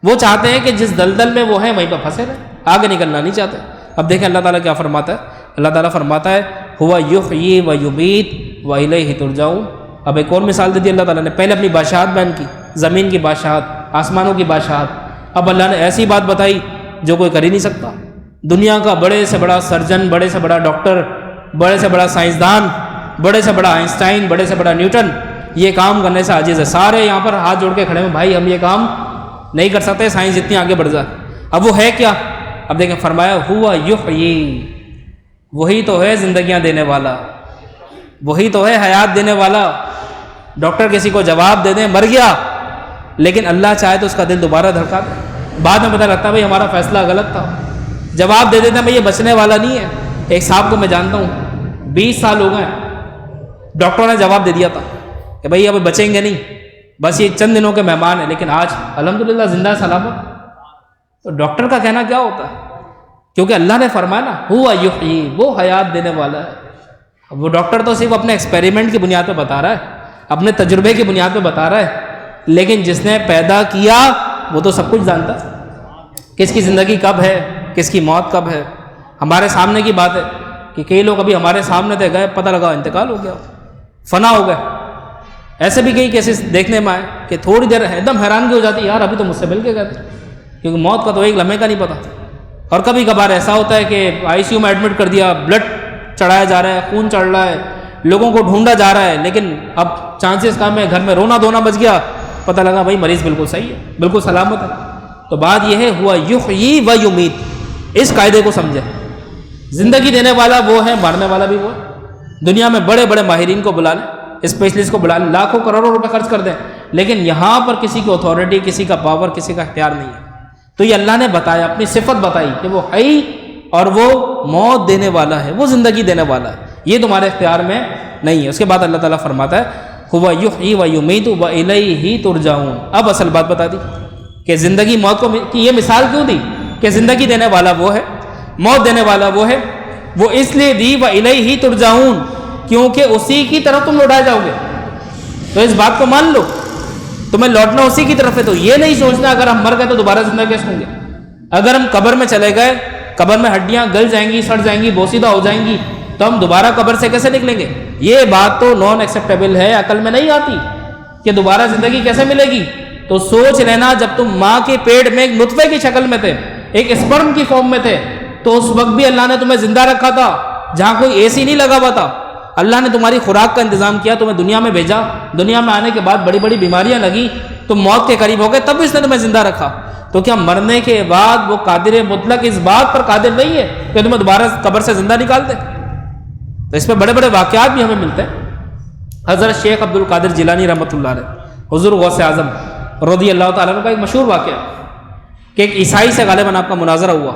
وہ چاہتے ہیں کہ جس دلدل میں وہ ہیں وہیں پہ پھنسے رہیں، آگے نکلنا نہیں چاہتے. اب دیکھیں اللہ تعالیٰ کیا فرماتا ہے. اللہ تعالیٰ فرماتا ہے ہوا یحیی و یمیت و الیہ ترجعون. اب ایک اور مثال دے دی اللہ تعالیٰ نے. پہلے اپنی بادشاہت بیان کی، زمین کی بادشاہت، آسمانوں کی بادشاہت. اب اللہ نے ایسی بات بتائی جو کوئی کر ہی نہیں سکتا. دنیا کا بڑے سے بڑا سرجن، بڑے سے بڑا ڈاکٹر، بڑے سے بڑا سائنسدان، بڑے سے بڑا آئنسٹائن، بڑے سے بڑا نیوٹن یہ کام کرنے سے عاجز ہے. سارے یہاں پر ہاتھ جوڑ کے کھڑے ہیں، بھائی ہم یہ کام نہیں کر سکتے، سائنس اتنی آگے بڑھ جائے. اب وہ ہے کیا؟ اب دیکھیں فرمایا ہوا یحیی، وہی تو ہے زندگیاں دینے والا، وہی تو ہے حیات دینے والا. ڈاکٹر کسی کو جواب دے دیں مر گیا، لیکن اللہ چاہے تو اس کا دل دوبارہ دھڑکا دے. بعد میں پتہ لگتا ہے بھائی ہمارا فیصلہ غلط تھا. جواب دے دیتے ہیں بھائی یہ بچنے والا نہیں ہے. ایک صاحب کو میں جانتا ہوں، 20 سال ہو گئے، ڈاکٹروں نے جواب دے دیا تھا کہ بھائی اب بچیں گے نہیں، بس یہ چند دنوں کے مہمان ہیں، لیکن آج الحمدللہ زندہ سلامت. تو ڈاکٹر کا کہنا کیا ہوتا ہے؟ کیونکہ اللہ نے فرمایا نا ہوا یحیی، وہ حیات دینے والا ہے. وہ ڈاکٹر تو صرف اپنے ایکسپیریمنٹ کی بنیاد پہ بتا رہا ہے، اپنے تجربے کی بنیاد پہ بتا رہا ہے، لیکن جس نے پیدا کیا وہ تو سب کچھ جانتا ہے. کس کی زندگی کب ہے، کس کی موت کب ہے. ہمارے سامنے کی بات ہے کہ کئی لوگ ابھی ہمارے سامنے تھے، گئے پتہ لگا انتقال ہو گیا، فنا ہو گئے. ایسے بھی کئی کیسز دیکھنے میں آئے کہ تھوڑی دیر ایک دم حیرانگی ہو جاتی، یار ابھی تو مجھ سے مل کے گئے تھے، کیونکہ موت کا تو ایک لمحے کا نہیں پتہ. اور کبھی کبھار ایسا ہوتا ہے کہ آئی سی یو میں ایڈمٹ کر دیا، بلڈ چڑھایا جا رہا ہے، خون چڑھ رہا ہے، لوگوں کو ڈھونڈا جا رہا ہے، لیکن اب چانسز کم ہے، گھر میں رونا دھونا بچ گیا، پتہ لگا بھائی مریض بالکل صحیح ہے، بالکل سلامت ہے. تو بات یہ ہے ہوا یحیی و یمیت، اس قاعدے کو سمجھے. زندگی دینے والا وہ ہے، مارنے والا بھی وہ ہے. دنیا میں بڑے بڑے ماہرین کو بلا لیں، اسپیشلسٹ کو بلا لیں، لاکھوں کروڑوں روپے خرچ کر دیں، لیکن یہاں پر کسی کی اتھارٹی، کسی کا پاور، کسی کا اختیار نہیں ہے. تو یہ اللہ نے بتایا، اپنی صفت بتائی کہ وہ حی اور وہ موت دینے والا ہے، وہ زندگی دینے والا ہے، یہ تمہارے اختیار میں نہیں ہے. اس کے بعد اللہ تعالیٰ فرماتا ہے ہوا یحیی و یمیت و الیہ ترجعون. اب اصل بات بتا دی کہ زندگی موت کو کی یہ مثال کیوں دی کہ زندگی دینے والا وہ ہے، موت دینے والا وہ ہے. وہ اس لیے دی و الیہ ترجعون کیونکہ اسی کی طرف تم لوٹائے جاؤ گے. تو اس بات کو مان لو، تمہیں لوٹنا اسی کی طرف ہے. تو یہ نہیں سوچنا اگر ہم مر گئے تو دوبارہ زندہ کیسے ہوں گے. اگر ہم قبر میں چلے گئے، قبر میں ہڈیاں گل جائیں گی، سڑ جائیں گی، بوسیدہ ہو جائیں گی، تو ہم دوبارہ قبر سے کیسے نکلیں گے؟ یہ بات تو نان ایکسیپٹیبل ہے، عقل میں نہیں آتی کہ دوبارہ زندگی کیسے ملے گی. تو سوچ لینا جب تم ماں کے پیٹ میں ایک نطفے کی شکل میں تھے، ایک اسپرم کی فارم میں تھے، تو اس وقت بھی اللہ نے تمہیں زندہ رکھا تھا، جہاں کوئی اے سی نہیں لگا ہوا تھا. اللہ نے تمہاری خوراک کا انتظام کیا، تمہیں دنیا میں بھیجا. دنیا میں آنے کے بعد بڑی بڑی بیماریاں لگی، تم موت کے قریب ہو گئے، تب اس نے تمہیں زندہ رکھا. تو کیا مرنے کے بعد وہ قادر مطلق اس بات پر قادر نہیں ہے کہ تمہیں دوبارہ قبر سے زندہ نکال دے؟ تو اس پہ بڑے بڑے واقعات بھی ہمیں ملتے ہیں. حضرت شیخ عبد القادر جیلانی رحمۃ اللہ علیہ، حضور غوث اعظم رضی اللہ تعالیٰ عنہ کا ایک مشہور واقعہ کہ ایک عیسائی سے غالباً آپ کا مناظرہ ہوا،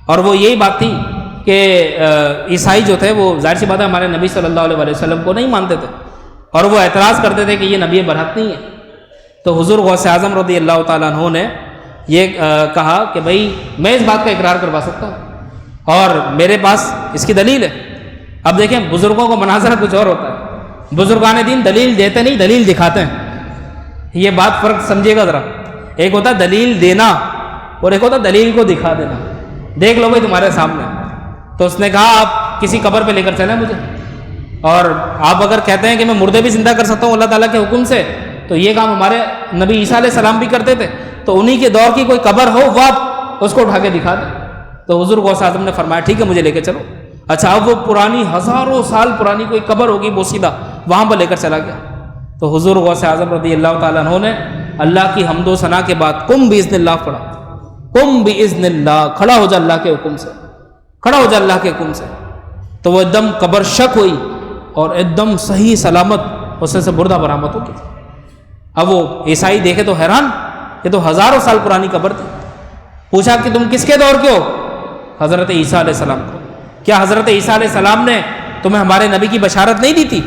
اور وہ یہی بات تھی کہ عیسائی جو تھے وہ ظاہر سی بات ہے ہمارے نبی صلی اللہ علیہ وسلم کو نہیں مانتے تھے، اور وہ اعتراض کرتے تھے کہ یہ نبی برحق نہیں ہے. تو حضور غوث اعظم رضی اللہ تعالیٰ عنہ نے یہ کہا کہ بھائی میں اس بات کا اقرار کروا سکتا ہوں اور میرے پاس اس کی دلیل ہے. اب دیکھیں بزرگوں کو مناظرہ کچھ اور ہوتا ہے، بزرگان دین دلیل دیتے نہیں، دلیل دکھاتے ہیں. یہ بات فرق سمجھیے گا ذرا. ایک ہوتا ہے دلیل دینا اور ایک ہوتا ہے دلیل کو دکھا دینا. دیکھ لو بھائی تمہارے سامنے. تو اس نے کہا آپ کسی قبر پہ لے کر چلیں مجھے، اور آپ اگر کہتے ہیں کہ میں مردے بھی زندہ کر سکتا ہوں اللہ تعالیٰ کے حکم سے، تو یہ کام ہمارے نبی عیسیٰ علیہ السلام بھی کرتے تھے، تو انہی کے دور کی کوئی قبر ہو وہ آپ اس کو اٹھا کے دکھا دیں. تو حضور غوث اعظم نے فرمایا ٹھیک ہے مجھے لے کے چلو. اچھا اب وہ پرانی ہزاروں سال پرانی کوئی قبر ہوگی بوسیدہ، وہاں پر لے کر چلا گیا. تو حضور غوث اعظم رضی اللہ تعالیٰ عنہ نے اللہ کی حمد و ثنا کے بعد قم باذن اللہ پڑھا، قم باذن اللہ، کھڑا ہو جا اللہ کے حکم سے، کھڑا ہو جا اللہ کے حکم سے، تو وہ ایک دم قبر شک ہوئی اور ایک دم صحیح سلامت اس سے مردہ برآمد ہو گئی۔ اب وہ عیسائی دیکھے تو حیران، یہ تو ہزاروں سال پرانی قبر تھی۔ پوچھا کہ تم کس کے دور کے ہو؟ حضرت عیسیٰ علیہ السلام کو۔ کیا حضرت عیسیٰ علیہ السلام نے تمہیں ہمارے نبی کی بشارت نہیں دی تھی؟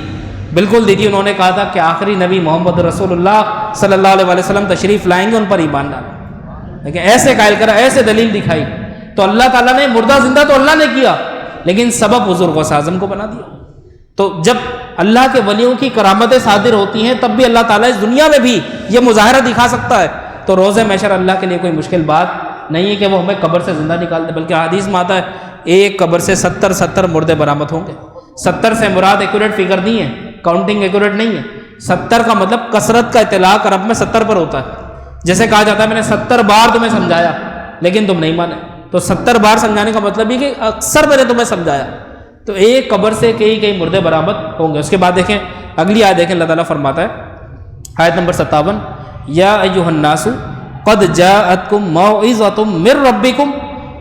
بالکل دی تھی، انہوں نے کہا تھا کہ آخری نبی محمد رسول اللہ صلی اللہ علیہ وسلم تشریف لائیں گے، ان پر ایمان ڈالا۔ لیکن ایسے قائل کرا، ایسے دلیل دکھائی، تو اللہ تعالیٰ نے مردہ زندہ تو اللہ نے کیا، لیکن سبب حضور غوث اعظم کو بنا دیا۔ تو جب اللہ کے ولیوں کی کرامتیں صادر ہوتی ہیں تب بھی اللہ تعالیٰ اس دنیا میں بھی یہ مظاہرہ دکھا سکتا ہے، تو روز محشر اللہ کے لیے کوئی مشکل بات نہیں ہے کہ وہ ہمیں قبر سے زندہ نکال دے، بلکہ حدیث میں آتا ہے ایک قبر سے 70 مردے برآمد ہوں گے۔ 70 سے مراد ایکوریٹ فگر نہیں ہے، کاؤنٹنگ ایکوریٹ نہیں ہے۔ 70 کا مطلب کثرت کا اطلاق عرب میں 70 پر ہوتا ہے۔ جیسے کہا جاتا ہے میں نے 70 بار تمہیں سمجھایا لیکن تم نہیں مانے، تو 70 بار سمجھانے کا مطلب یہ کہ اکثر میں نے تمہیں سمجھایا۔ تو ایک قبر سے کئی مردے برآمد ہوں گے۔ اس کے بعد دیکھیں اگلی آیت دیکھیں، اللہ تعالیٰ فرماتا ہے آیت نمبر 57، یا ایھا الناس قد جاءتکم موعظۃ من ربکم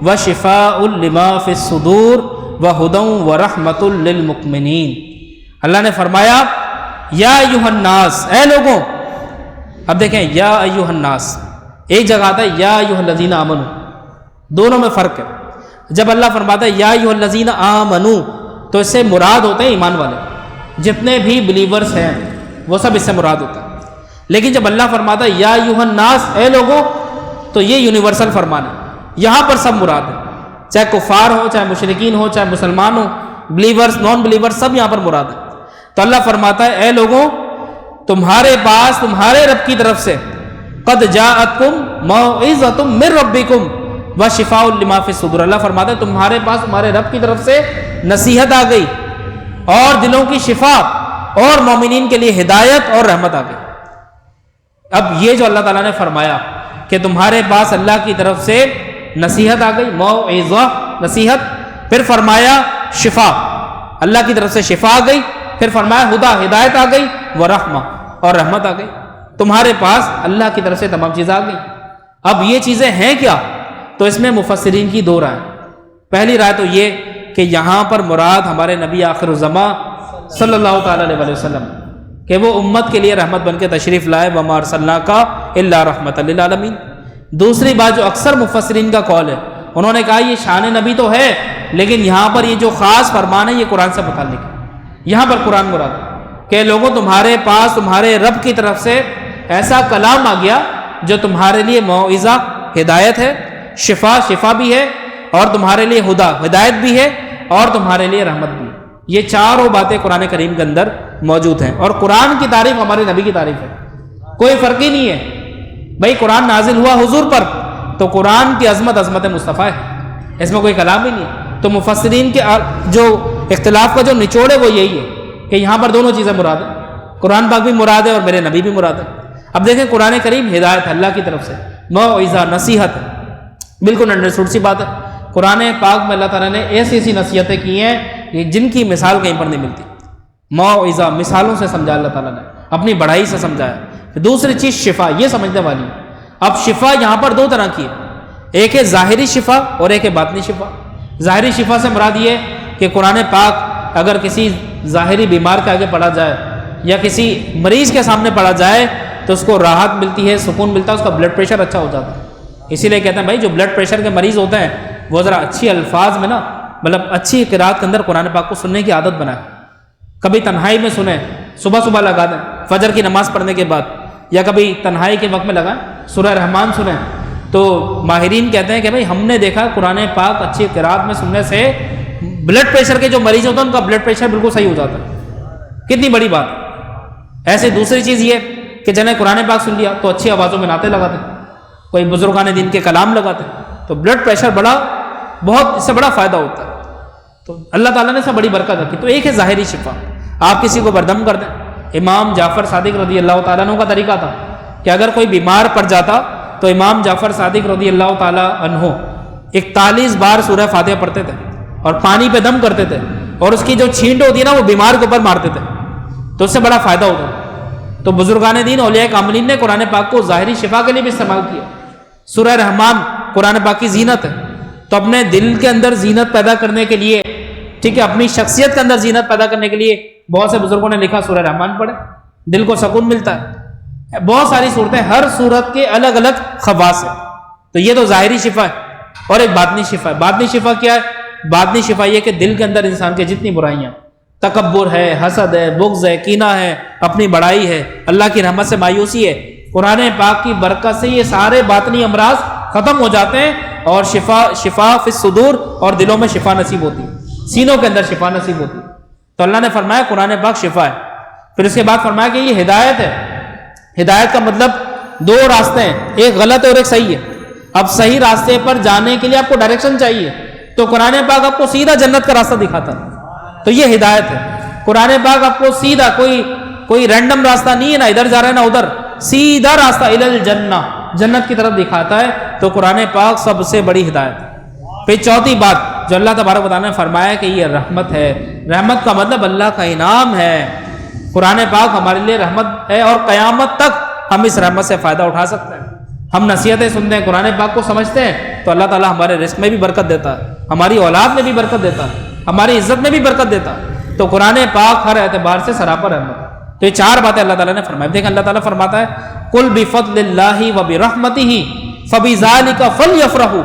وشفاء لما فی الصدور وہدی ورحمۃ للمؤمنین۔ اللہ نے فرمایا یا ایھا الناس، اے لوگوں۔ اب دیکھیں یا ایھا الناس، ایک جگہ آتا ہے یا ایھا الذین آمنوا، دونوں میں فرق ہے۔ جب اللہ فرماتا ہے یا ایھا الذین آمنوا تو اس سے مراد ہوتے ہیں ایمان والے، جتنے بھی بلیورز ہیں وہ سب اس سے مراد ہوتا ہے۔ لیکن جب اللہ فرماتا ہے یا ایھا الناس، اے لوگوں، تو یہ یونیورسل فرمان ہے، یہاں پر سب مراد ہے، چاہے کفار ہو، چاہے مشرکین ہو، چاہے مسلمان ہو، بلیورز نان بلیورز، سب یہاں پر مراد ہے۔ تو اللہ فرماتا ہے اے لوگوں، تمہارے پاس تمہارے رب کی طرف سے قد جاءتکم موعظۃ من ربکم وشفاء لما فی الصدور، اللہ فرماتا ہے تمہارے پاس تمہارے رب کی طرف سے نصیحت آ گئی اور دلوں کی شفا اور مومنین کے لیے ہدایت اور رحمت آ گئی۔ اب یہ جو اللہ تعالیٰ نے فرمایا کہ تمہارے پاس اللہ کی طرف سے نصیحت آ گئی، موعظہ نصیحت، پھر فرمایا شفا، اللہ کی طرف سے شفا آ گئی، پھر فرمایا ہدا ہدایت آ گئی، ورحمہ اور رحمت آ گئی، تمہارے پاس اللہ کی طرف سے تمام چیزیں آ گئی۔ اب یہ چیزیں ہیں کیا؟ تو اس میں مفسرین کی دو رائے۔ پہلی رائے تو یہ کہ یہاں پر مراد ہمارے نبی آخر الزماں صلی اللہ تعالیٰ علیہ وسلم کہ وہ امت کے لیے رحمت بن کے تشریف لائے، وما ارسلناک الا رحمۃ للعالمین۔ دوسری بات جو اکثر مفسرین کا قول ہے، انہوں نے کہا یہ شان نبی تو ہے لیکن یہاں پر یہ جو خاص فرمان ہے یہ قرآن سے متعلق ہے، یہاں پر قرآن مراد ہے کہ لوگوں تمہارے پاس تمہارے رب کی طرف سے ایسا کلام آ گیا جو تمہارے لیے موعظہ ہدایت ہے، شفا بھی ہے، اور تمہارے لیے ہدا ہدایت بھی ہے، اور تمہارے لیے رحمت بھی ہے۔ یہ چاروں باتیں قرآن کریم کے اندر موجود ہیں، اور قرآن کی تعریف ہمارے نبی کی تعریف ہے، کوئی فرق ہی نہیں ہے۔ بھائی قرآن نازل ہوا حضور پر تو قرآن کی عظمت مصطفیٰ ہے، اس میں کوئی کلام ہی نہیں ہے۔ تو مفسرین کے جو اختلاف کا جو نچوڑ ہے وہ یہی ہے کہ یہاں پر دونوں چیزیں مراد ہیں، قرآن پاک بھی مراد ہے اور میرے نبی بھی مراد ہے۔ اب دیکھیں قرآن کریم ہدایت ہے اللہ کی طرف سے، موعظہ نصیحت ہے، بالکل انڈرسٹوڈ سی بات ہے۔ قرآن پاک میں اللہ تعالیٰ نے ایسی نصیحتیں کی ہیں جن کی مثال کہیں پر نہیں ملتی۔ موعظہ مثالوں سے سمجھا اللہ تعالیٰ نے، اپنی بڑائی سے سمجھایا۔ دوسری چیز شفا، یہ سمجھنے والی ہے۔ اب شفا یہاں پر دو طرح کی ہے، ایک ہے ظاہری شفا اور ایک ہے باطنی شفا۔ ظاہری شفا سے مراد یہ کہ قرآن پاک اگر کسی ظاہری بیمار کے آگے پڑھا جائے یا کسی مریض کے سامنے پڑھا جائے تو اس کو راحت ملتی ہے، سکون ملتا ہے، اس کا بلڈ پریشر اچھا ہو جاتا ہے۔ اسی لیے کہتے ہیں بھائی جو بلڈ پریشر کے مریض ہوتے ہیں وہ ذرا اچھی الفاظ میں مطلب اچھی قرات کے اندر قرآن پاک کو سننے کی عادت بنائیں، کبھی تنہائی میں سنیں، صبح لگا دیں فجر کی نماز پڑھنے کے بعد، یا کبھی تنہائی کے وقت میں لگائیں، سورہ رحمان سنیں۔ تو ماہرین کہتے ہیں کہ بھائی ہم نے دیکھا قرآن پاک اچھی قرات میں سننے سے بلڈ پریشر کے جو مریض ہوتے ہیں ان کا بلڈ پریشر بالکل صحیح ہو جاتا ہے۔ کتنی بڑی بات۔ ایسے دوسری چیز یہ کہ جنہیں قرآن پاک سن لیا تو اچھی آوازوں میں نعتیں لگاتے، کوئی بزرگان دین کے کلام لگاتے، تو بلڈ پریشر بہت اس سے بڑا فائدہ ہوتا ہے۔ تو اللہ تعالیٰ نے اس سے بڑی برکت رکھی۔ تو ایک ہے ظاہری شفا، آپ کسی کو بردم کر دیں۔ امام جعفر صادق رضی اللہ تعالیٰ عنہ کا طریقہ تھا کہ اگر کوئی بیمار پڑ جاتا تو امام جعفر صادق رضی اللہ تعالیٰ عنہ 41 بار سورہ فاتحہ پڑھتے تھے اور پانی پہ دم کرتے تھے، اور اس کی جو چھینٹ ہوتی ہے نا وہ بیمار کے اوپر مارتے تھے، تو اس سے بڑا فائدہ ہوتا ہے۔ تو بزرگان دین اولیاء کاملین نے قرآن پاک کو ظاہری شفا کے لیے بھی استعمال کیا. سورہ رحمان قرآن پاک کی زینت ہے، تو اپنے دل کے اندر زینت پیدا کرنے کے لیے، ٹھیک ہے، اپنی شخصیت کے اندر زینت پیدا کرنے کے لیے بہت سے بزرگوں نے لکھا سورہ رحمان پڑھے، دل کو سکون ملتا ہے. بہت ساری صورتیں، ہر صورت کے الگ الگ خواص ہیں. تو یہ تو ظاہری شفا ہے. اور ایک باطنی شفا ہے. باطنی شفا کیا ہے؟ باطنی شفا یہ کہ دل کے اندر انسان کے جتنی برائیاں، تکبر ہے، حسد ہے، بغض ہے، کینہ ہے، اپنی بڑائی ہے، اللہ کی رحمت سے مایوسی ہے، قرآن پاک کی برکت سے یہ سارے باطنی امراض ختم ہو جاتے ہیں اور شفا فی الصدور، اور دلوں میں شفا نصیب ہوتی ہے، سینوں کے اندر شفا نصیب ہوتی ہے. تو اللہ نے فرمایا قرآن پاک شفا ہے. پھر اس کے بعد فرمایا کہ یہ ہدایت ہے. ہدایت کا مطلب دو راستے ہیں، ایک غلط ہے اور ایک صحیح ہے. اب صحیح راستے پر جانے کے لیے آپ کو ڈائریکشن چاہیے، تو قرآن پاک آپ کو سیدھا جنت کا راستہ دکھاتا ہے. تو یہ ہدایت ہے. قرآن پاک آپ کو سیدھا، کوئی رینڈم راستہ نہیں ہے، نہ ادھر جا رہا ہے نہ ادھر، سیدھا راستہ الی الجنہ، جنت کی طرف دکھاتا ہے. تو قرآن پاک سب سے بڑی ہدایت ہے. پھر چوتھی بات جو اللہ تبارک و تعالیٰ نے فرمایا کہ یہ رحمت ہے. رحمت کا مطلب اللہ کا انعام ہے. قرآن پاک ہمارے لیے رحمت ہے، اور قیامت تک ہم اس رحمت سے فائدہ اٹھا سکتے ہیں. ہم نصیحتیں سنتے ہیں، قرآن پاک کو سمجھتے ہیں، تو اللہ تعالیٰ ہمارے رزق میں بھی برکت دیتا ہے، ہماری اولاد میں بھی برکت دیتا ہے، ہماری عزت میں بھی برکت دیتا ہے. تو قرآن پاک ہر اعتبار سے سراپر رحمت ہے. تو یہ چار باتیں اللہ تعالیٰ نے فرمائی. دیکھیں اللہ تعالیٰ فرماتا ہے قل بفضل اللہ وبرحمتہ فبذلک فلیفرحوا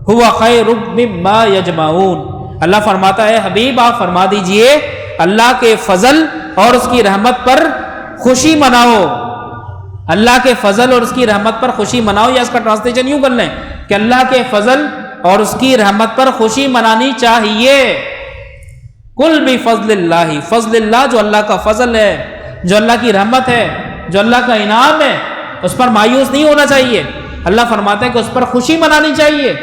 هو خیر مما یجمعون. اللہ فرماتا ہے حبیب آپ فرما دیجئے اللہ کے فضل اور اس کی رحمت پر خوشی مناؤ. اللہ کے فضل اور اس کی رحمت پر خوشی مناؤ، یا اس کا ٹرانسلیشن یوں کر لیں کہ اللہ کے فضل اور اس کی رحمت پر خوشی منانی چاہیے. قل بفضل اللہ، فضل اللہ جو اللہ کا فضل ہے، جو اللہ کی رحمت ہے، جو اللہ کا انعام ہے، اس پر مایوس نہیں ہونا چاہیے. اللہ فرماتا ہے کہ اس پر خوشی منانی چاہیے.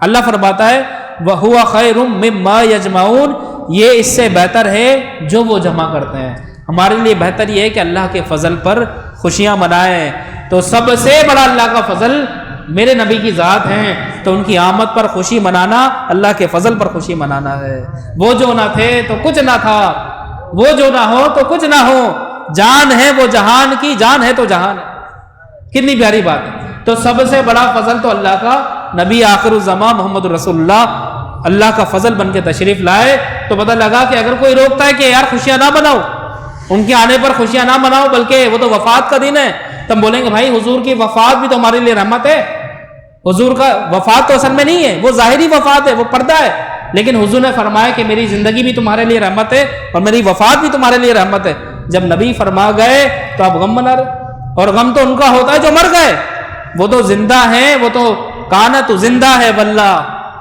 اللہ فرماتا ہے وَهُوَ خَيْرٌ مِّمَّا يَجْمَعُونَ، یہ اس سے بہتر ہے جو وہ جمع کرتے ہیں. ہمارے لیے بہتر یہ ہے کہ اللہ کے فضل پر خوشیاں منائیں. تو سب سے بڑا اللہ کا فضل میرے نبی کی ذات ہیں، تو ان کی آمد پر خوشی منانا اللہ کے فضل پر خوشی منانا ہے. وہ جو نہ تھے تو کچھ نہ تھا، وہ جو نہ ہو تو کچھ نہ ہو، جان ہے وہ جہان کی، جان ہے تو جہان ہے. کتنی پیاری بات ہے. تو سب سے بڑا فضل تو اللہ کا نبی آخر الزمان محمد رسول اللہ کا فضل بن کے تشریف لائے. تو پتہ لگا کہ اگر کوئی روکتا ہے کہ یار خوشیاں نہ مناؤ، ان کے آنے پر خوشیاں نہ مناؤ، بلکہ وہ تو وفات کا دن ہے، تم بولیں گے بھائی حضور کی وفات بھی تو ہمارے لیے رحمت ہے. حضور کا وفات تو اصل میں نہیں ہے، وہ ظاہری وفات ہے، وہ پردہ ہے. لیکن حضور نے فرمایا کہ میری زندگی بھی تمہارے لیے رحمت ہے اور میری وفات بھی تمہارے لیے رحمت ہے. جب نبی فرما گئے تو آپ غم منا رہے، اور غم تو ان کا ہوتا ہے جو مر گئے. وہ تو زندہ ہیں، وہ تو کانا تو زندہ ہے واللہ،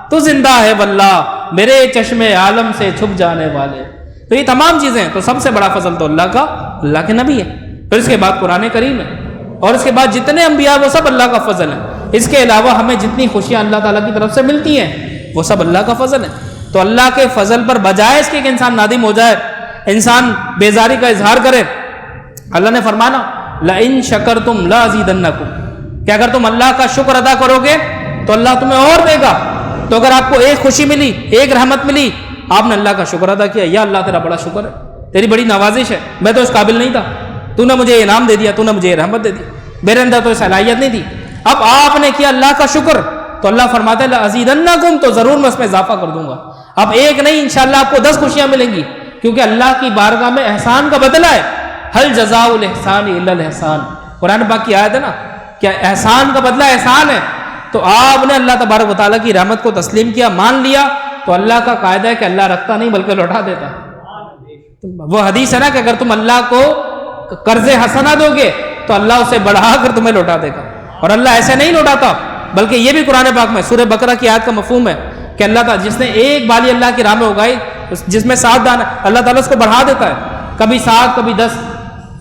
تو زندہ ہے واللہ میرے چشم عالم سے چھپ جانے والے. تو یہ تمام چیزیں، تو سب سے بڑا فضل تو اللہ کا، اللہ کے نبی ہے. پھر اس کے بعد قرآن کریم ہے، اور اس کے بعد جتنے انبیاء وہ سب اللہ کا فضل ہے. اس کے علاوہ ہمیں جتنی خوشیاں اللہ تعالیٰ کی طرف سے ملتی ہیں وہ سب اللہ کا فضل ہے. تو اللہ کے فضل پر بجائے اس کے کہ انسان نادم ہو جائے، انسان بیزاری کا اظہار کرے، اللہ نے فرمانا لَإِن شَكَرْتُمْ لَأَزِيدَنَّكُمْ، کہ اگر تم اللہ کا شکر ادا کرو گے تو اللہ تمہیں اور دے گا. تو اگر آپ کو ایک خوشی ملی، ایک رحمت ملی، آپ نے اللہ کا شکر ادا کیا، یا اللہ تیرا بڑا شکر ہے، تیری بڑی نوازش ہے، میں تو اس قابل نہیں تھا، تو نے مجھے انعام دے دیا، تو نے مجھے یہ رحمت دے دی، میرے اندر تو صلاحیت نہیں تھی. اب آپ نے کیا اللہ کا شکر، تو اللہ فرماتا ہے لَأَزِيدَنَّكُمْ، تو ضرور میں اس میں اضافہ کر دوں گا. اب ایک نہیں، انشاءاللہ آپ کو 10 خوشیاں ملیں گی، کیونکہ اللہ کی بارگاہ میں احسان کا بدلہ ہے. هَلْ جَزَاءُ الْإِحْسَانِ إِلَّا الْإِحْسَانُ، قرآن پاک کی آیت ہے نا، کیا احسان کا بدلہ احسان ہے. تو آپ نے اللہ تبارک و تعالیٰ کی رحمت کو تسلیم کیا، مان لیا، تو اللہ کا قاعدہ ہے کہ اللہ رکھتا نہیں بلکہ لوٹا دیتا. وہ حدیث ہے نا کہ اگر تم اللہ کو قرض حسنہ دو گے تو اللہ اسے بڑھا کر تمہیں لوٹا دے گا. اور اللہ ایسے نہیں لوٹاتا، بلکہ یہ بھی قرآن پاک میں سورہ بقرہ کی آیت کا مفہوم ہے کہ اللہ تعالیٰ جس نے ایک بالی اللہ کی راہ میں اگائی، جس میں 7 دانے، اللہ تعالیٰ اس کو بڑھا دیتا ہے، کبھی 7 کبھی 10.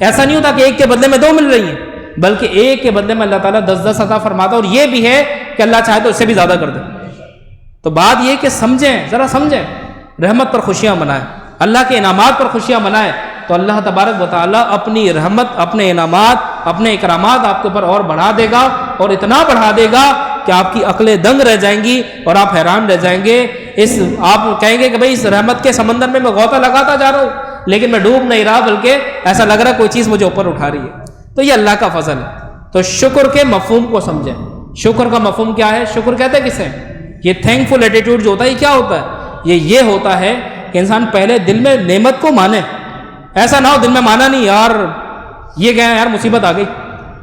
ایسا نہیں ہوتا کہ ایک کے بدلے میں 2 مل رہی ہیں، بلکہ ایک کے بدلے میں اللہ تعالیٰ 10 عطا فرماتا ہے. اور یہ بھی ہے کہ اللہ چاہے تو اس سے بھی زیادہ کر دے. تو بات یہ کہ سمجھیں، ذرا سمجھیں، رحمت پر خوشیاں منائیں، اللہ کے انعامات پر خوشیاں منائیں، تو اللہ تبارک و تعالیٰ اپنی رحمت، اپنے انعامات، اپنے اکرامات آپ کے اوپر اور بڑھا دے گا، اور اتنا بڑھا دے گا کہ آپ کی عقلیں دنگ رہ جائیں گی اور آپ حیران رہ جائیں گے. آپ کہیں گے کہ بھائی اس رحمت کے سمندر میں غوطہ لگاتا جا رہا ہوں، لیکن میں ڈوب نہیں رہا، بلکہ ایسا لگ رہا ہے کوئی چیز مجھے اوپر اٹھا رہی ہے. تو یہ اللہ کا فضل ہے. تو شکر کے مفہوم کو سمجھیں. شکر کا مفہوم کیا ہے؟ شکر کہتے ہیں کسے؟ یہ تھینک فل ایٹیٹیوڈ جو ہوتا ہے یہ کیا ہوتا ہے؟ یہ ہوتا ہے کہ انسان پہلے دل میں نعمت کو مانے. ایسا نہ ہو دل میں مانا نہیں، یار یہ کیا ہے، یار مصیبت آ گئی.